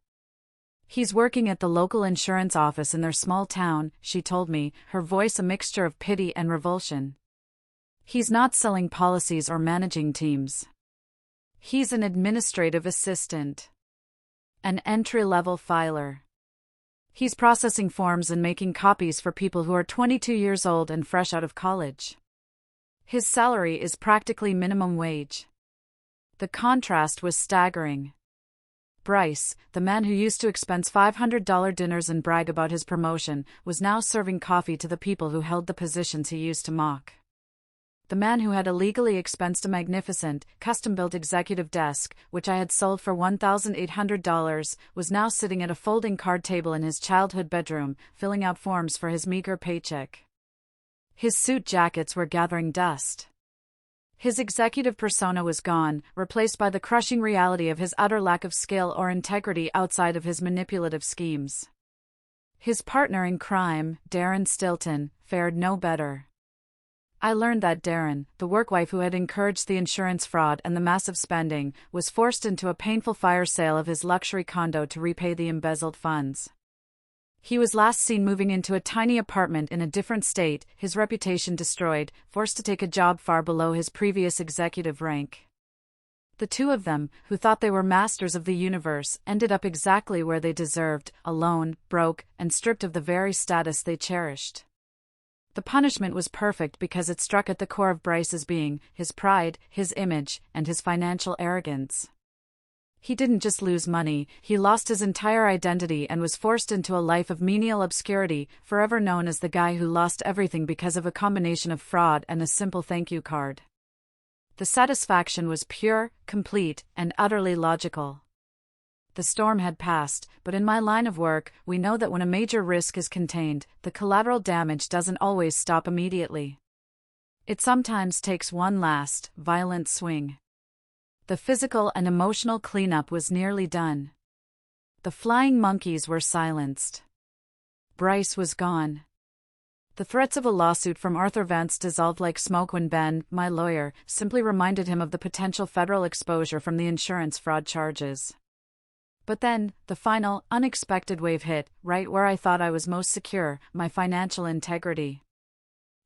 S1: He's working at the local insurance office in their small town," she told me, her voice a mixture of pity and revulsion. "He's not selling policies or managing teams. He's an administrative assistant. An entry-level filer. He's processing forms and making copies for people who are 22 years old and fresh out of college. His salary is practically minimum wage." The contrast was staggering. Bryce, the man who used to expense $500 dinners and brag about his promotion, was now serving coffee to the people who held the positions he used to mock. The man who had illegally expensed a magnificent, custom-built executive desk, which I had sold for $1,800, was now sitting at a folding card table in his childhood bedroom, filling out forms for his meager paycheck. His suit jackets were gathering dust. His executive persona was gone, replaced by the crushing reality of his utter lack of skill or integrity outside of his manipulative schemes. His partner in crime, Darren Stilton, fared no better. I learned that Darren, the workwife who had encouraged the insurance fraud and the massive spending, was forced into a painful fire sale of his luxury condo to repay the embezzled funds. He was last seen moving into a tiny apartment in a different state, his reputation destroyed, forced to take a job far below his previous executive rank. The two of them, who thought they were masters of the universe, ended up exactly where they deserved, alone, broke, and stripped of the very status they cherished. The punishment was perfect because it struck at the core of Bryce's being, his pride, his image, and his financial arrogance. He didn't just lose money, he lost his entire identity and was forced into a life of menial obscurity, forever known as the guy who lost everything because of a combination of fraud and a simple thank you card. The satisfaction was pure, complete, and utterly logical. The storm had passed, but in my line of work, we know that when a major risk is contained, the collateral damage doesn't always stop immediately. It sometimes takes one last, violent swing. The physical and emotional cleanup was nearly done. The flying monkeys were silenced. Bryce was gone. The threats of a lawsuit from Arthur Vance dissolved like smoke when Ben, my lawyer, simply reminded him of the potential federal exposure from the insurance fraud charges. But then, the final, unexpected wave hit, right where I thought I was most secure, my financial integrity.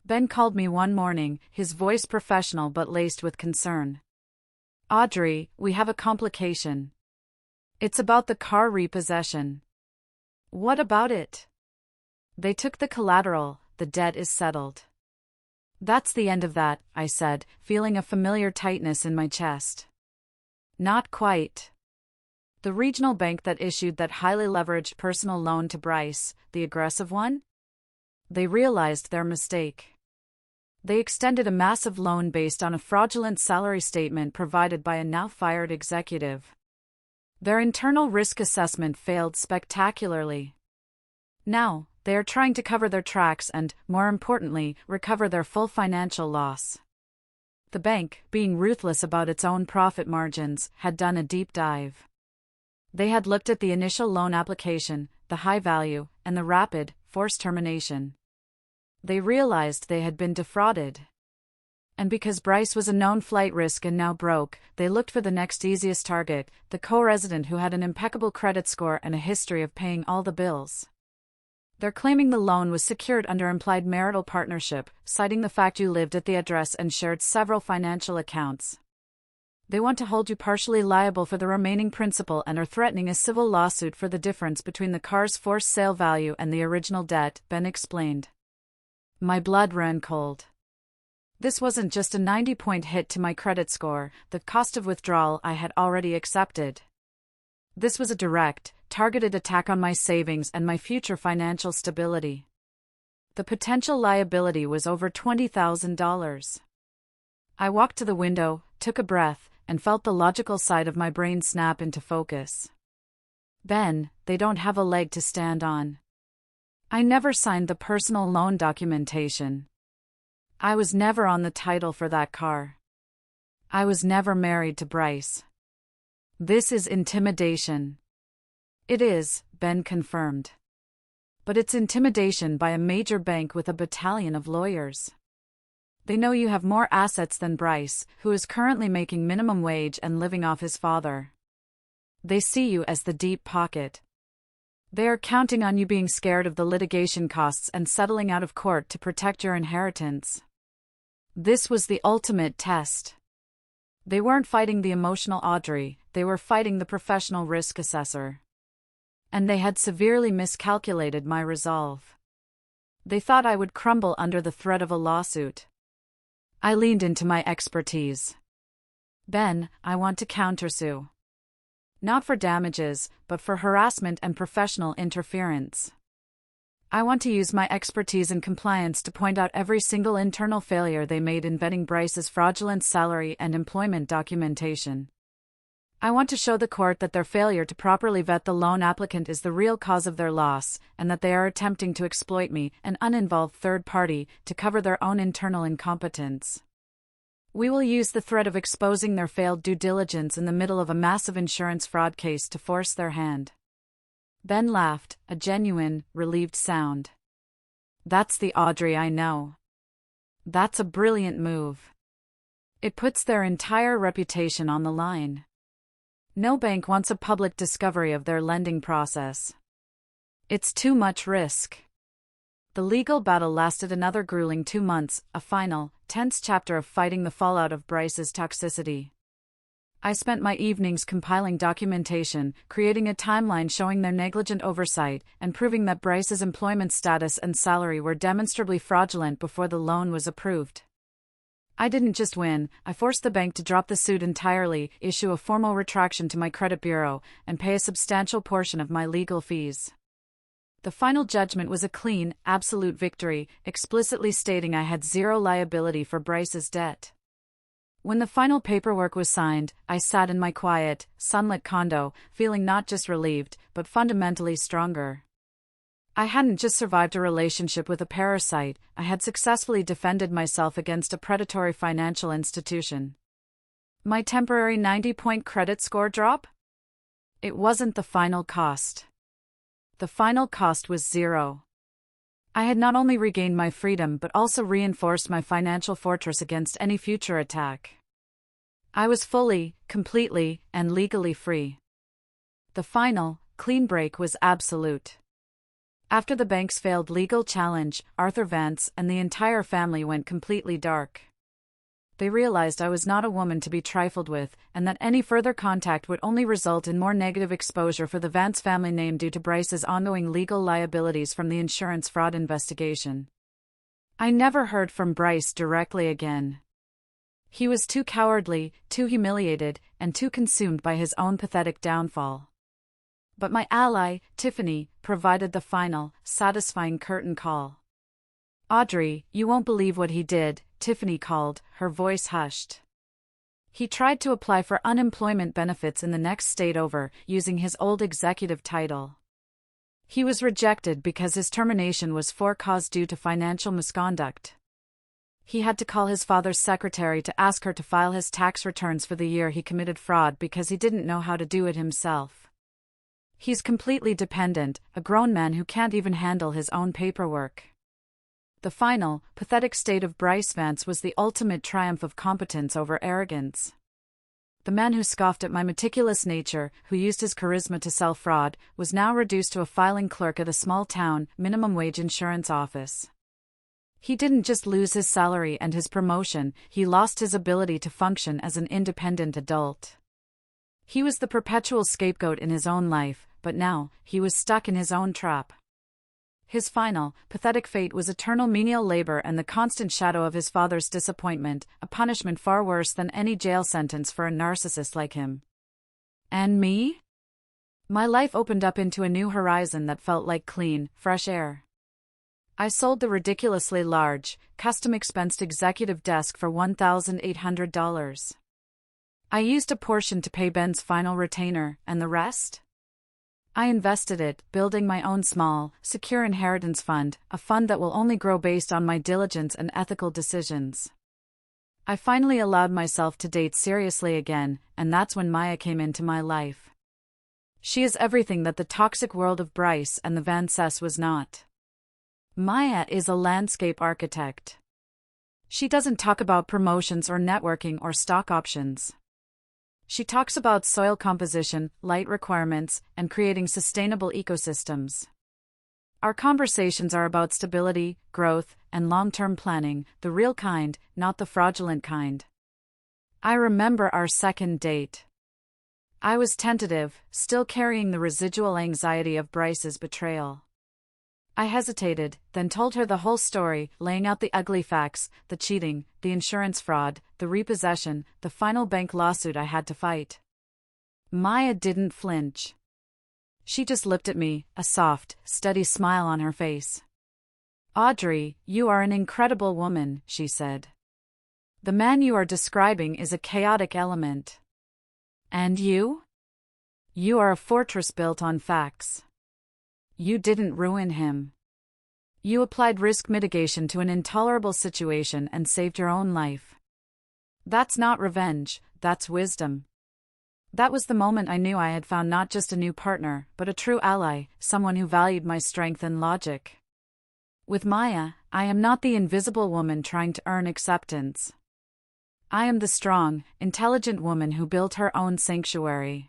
S1: Ben called me one morning, his voice professional but laced with concern. "Audrey, we have a complication. It's about the car repossession." "What about it?" "They took the collateral. The debt is settled." "That's the end of that," I said, feeling a familiar tightness in my chest. "Not quite. The regional bank that issued that highly leveraged personal loan to Bryce, the aggressive one? They realized their mistake. They extended a massive loan based on a fraudulent salary statement provided by a now-fired executive. Their internal risk assessment failed spectacularly. Now, they are trying to cover their tracks and, more importantly, recover their full financial loss. The bank, being ruthless about its own profit margins, had done a deep dive. They had looked at the initial loan application, the high value, and the rapid, forced termination. They realized they had been defrauded. And because Bryce was a known flight risk and now broke, they looked for the next easiest target, the co-resident who had an impeccable credit score and a history of paying all the bills. They're claiming the loan was secured under implied marital partnership, citing the fact you lived at the address and shared several financial accounts. They want to hold you partially liable for the remaining principal and are threatening a civil lawsuit for the difference between the car's forced sale value and the original debt, Ben explained. My blood ran cold. This wasn't just a 90-point hit to my credit score, the cost of withdrawal I had already accepted. This was a direct, targeted attack on my savings and my future financial stability. The potential liability was over $20,000. I walked to the window, took a breath, and felt the logical side of my brain snap into focus. Ben, they don't have a leg to stand on. I never signed the personal loan documentation. I was never on the title for that car. I was never married to Bryce. This is intimidation. It is, Ben confirmed. But it's intimidation by a major bank with a battalion of lawyers. They know you have more assets than Bryce, who is currently making minimum wage and living off his father. They see you as the deep pocket. They are counting on you being scared of the litigation costs and settling out of court to protect your inheritance. This was the ultimate test. They weren't fighting the emotional Audrey, they were fighting the professional risk assessor. And they had severely miscalculated my resolve. They thought I would crumble under the threat of a lawsuit. I leaned into my expertise. Ben, I want to countersue. Not for damages, but for harassment and professional interference. I want to use my expertise in compliance to point out every single internal failure they made in vetting Bryce's fraudulent salary and employment documentation. I want to show the court that their failure to properly vet the loan applicant is the real cause of their loss, and that they are attempting to exploit me, an uninvolved third party, to cover their own internal incompetence. We will use the threat of exposing their failed due diligence in the middle of a massive insurance fraud case to force their hand. Ben laughed, a genuine, relieved sound. That's the Audrey I know. That's a brilliant move. It puts their entire reputation on the line. No bank wants a public discovery of their lending process. It's too much risk. The legal battle lasted another grueling 2 months, a final, tense chapter of fighting the fallout of Bryce's toxicity. I spent my evenings compiling documentation, creating a timeline showing their negligent oversight, and proving that Bryce's employment status and salary were demonstrably fraudulent before the loan was approved. I didn't just win, I forced the bank to drop the suit entirely, issue a formal retraction to my credit bureau, and pay a substantial portion of my legal fees. The final judgment was a clean, absolute victory, explicitly stating I had zero liability for Bryce's debt. When the final paperwork was signed, I sat in my quiet, sunlit condo, feeling not just relieved, but fundamentally stronger. I hadn't just survived a relationship with a parasite, I had successfully defended myself against a predatory financial institution. My temporary 90-point credit score drop? It wasn't the final cost. The final cost was zero. I had not only regained my freedom but also reinforced my financial fortress against any future attack. I was fully, completely, and legally free. The final, clean break was absolute. After the bank's failed legal challenge, Arthur Vance and the entire family went completely dark. They realized I was not a woman to be trifled with, and that any further contact would only result in more negative exposure for the Vance family name due to Bryce's ongoing legal liabilities from the insurance fraud investigation. I never heard from Bryce directly again. He was too cowardly, too humiliated, and too consumed by his own pathetic downfall. But my ally, Tiffany, provided the final, satisfying curtain call. "Audrey, you won't believe what he did," Tiffany called, her voice hushed. He tried to apply for unemployment benefits in the next state over, using his old executive title. He was rejected because his termination was for cause due to financial misconduct. He had to call his father's secretary to ask her to file his tax returns for the year he committed fraud because he didn't know how to do it himself. He's completely dependent, a grown man who can't even handle his own paperwork. The final, pathetic state of Bryce Vance was the ultimate triumph of competence over arrogance. The man who scoffed at my meticulous nature, who used his charisma to sell fraud, was now reduced to a filing clerk at a small-town, minimum-wage insurance office. He didn't just lose his salary and his promotion, he lost his ability to function as an independent adult. He was the perpetual scapegoat in his own life, but now, he was stuck in his own trap. His final, pathetic fate was eternal menial labor and the constant shadow of his father's disappointment, a punishment far worse than any jail sentence for a narcissist like him. And me? My life opened up into a new horizon that felt like clean, fresh air. I sold the ridiculously large, custom-expensed executive desk for $1,800. I used a portion to pay Ben's final retainer, and the rest? I invested it, building my own small, secure inheritance fund, a fund that will only grow based on my diligence and ethical decisions. I finally allowed myself to date seriously again, and that's when Maya came into my life. She is everything that the toxic world of Bryce and the Vances was not. Maya is a landscape architect. She doesn't talk about promotions or networking or stock options. She talks about soil composition, light requirements, and creating sustainable ecosystems. Our conversations are about stability, growth, and long-term planning, the real kind, not the fraudulent kind. I remember our second date. I was tentative, still carrying the residual anxiety of Bryce's betrayal. I hesitated, then told her the whole story, laying out the ugly facts, the cheating, the insurance fraud, the repossession, the final bank lawsuit I had to fight. Maya didn't flinch. She just looked at me, a soft, steady smile on her face. "Audrey, you are an incredible woman," she said. "The man you are describing is a chaotic element. And you? You are a fortress built on facts. You didn't ruin him. You applied risk mitigation to an intolerable situation and saved your own life. That's not revenge, that's wisdom." That was the moment I knew I had found not just a new partner, but a true ally, someone who valued my strength and logic. With Maya, I am not the invisible woman trying to earn acceptance. I am the strong, intelligent woman who built her own sanctuary.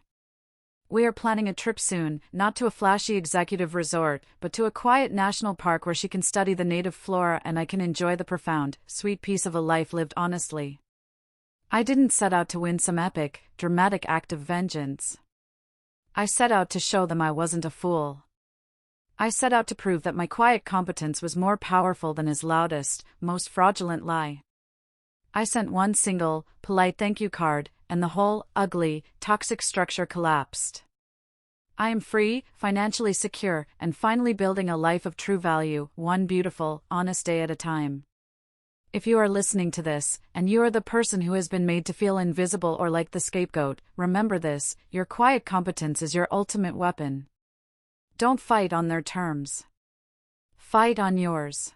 S1: We are planning a trip soon, not to a flashy executive resort, but to a quiet national park where she can study the native flora and I can enjoy the profound, sweet piece of a life lived honestly. I didn't set out to win some epic, dramatic act of vengeance. I set out to show them I wasn't a fool. I set out to prove that my quiet competence was more powerful than his loudest, most fraudulent lie. I sent one single, polite thank you card, and the whole, ugly, toxic structure collapsed. I am free, financially secure, and finally building a life of true value, one beautiful, honest day at a time. If you are listening to this, and you are the person who has been made to feel invisible or like the scapegoat, remember this: your quiet competence is your ultimate weapon. Don't fight on their terms. Fight on yours.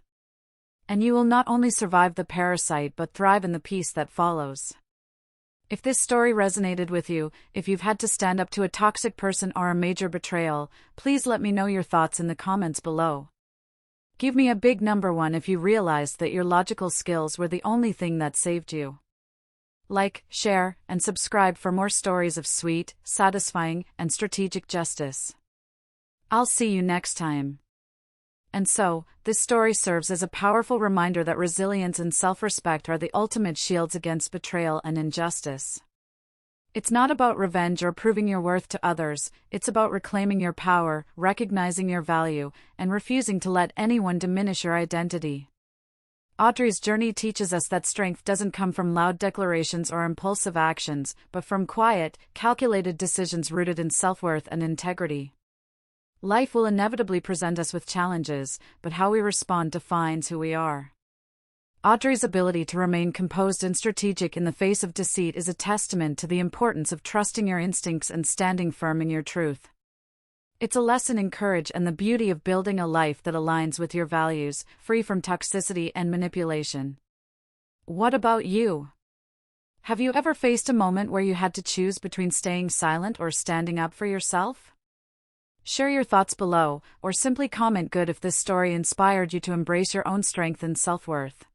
S1: And you will not only survive the parasite but thrive in the peace that follows. If this story resonated with you, if you've had to stand up to a toxic person or a major betrayal, please let me know your thoughts in the comments below. Give me a big number 1 if you realized that your logical skills were the only thing that saved you. Like, share, and subscribe for more stories of sweet, satisfying, and strategic justice. I'll see you next time. And so, this story serves as a powerful reminder that resilience and self-respect are the ultimate shields against betrayal and injustice. It's not about revenge or proving your worth to others, it's about reclaiming your power, recognizing your value, and refusing to let anyone diminish your identity. Audrey's journey teaches us that strength doesn't come from loud declarations or impulsive actions, but from quiet, calculated decisions rooted in self-worth and integrity. Life will inevitably present us with challenges, but how we respond defines who we are. Audrey's ability to remain composed and strategic in the face of deceit is a testament to the importance of trusting your instincts and standing firm in your truth. It's a lesson in courage and the beauty of building a life that aligns with your values, free from toxicity and manipulation. What about you? Have you ever faced a moment where you had to choose between staying silent or standing up for yourself? Share your thoughts below, or simply comment good if this story inspired you to embrace your own strength and self-worth.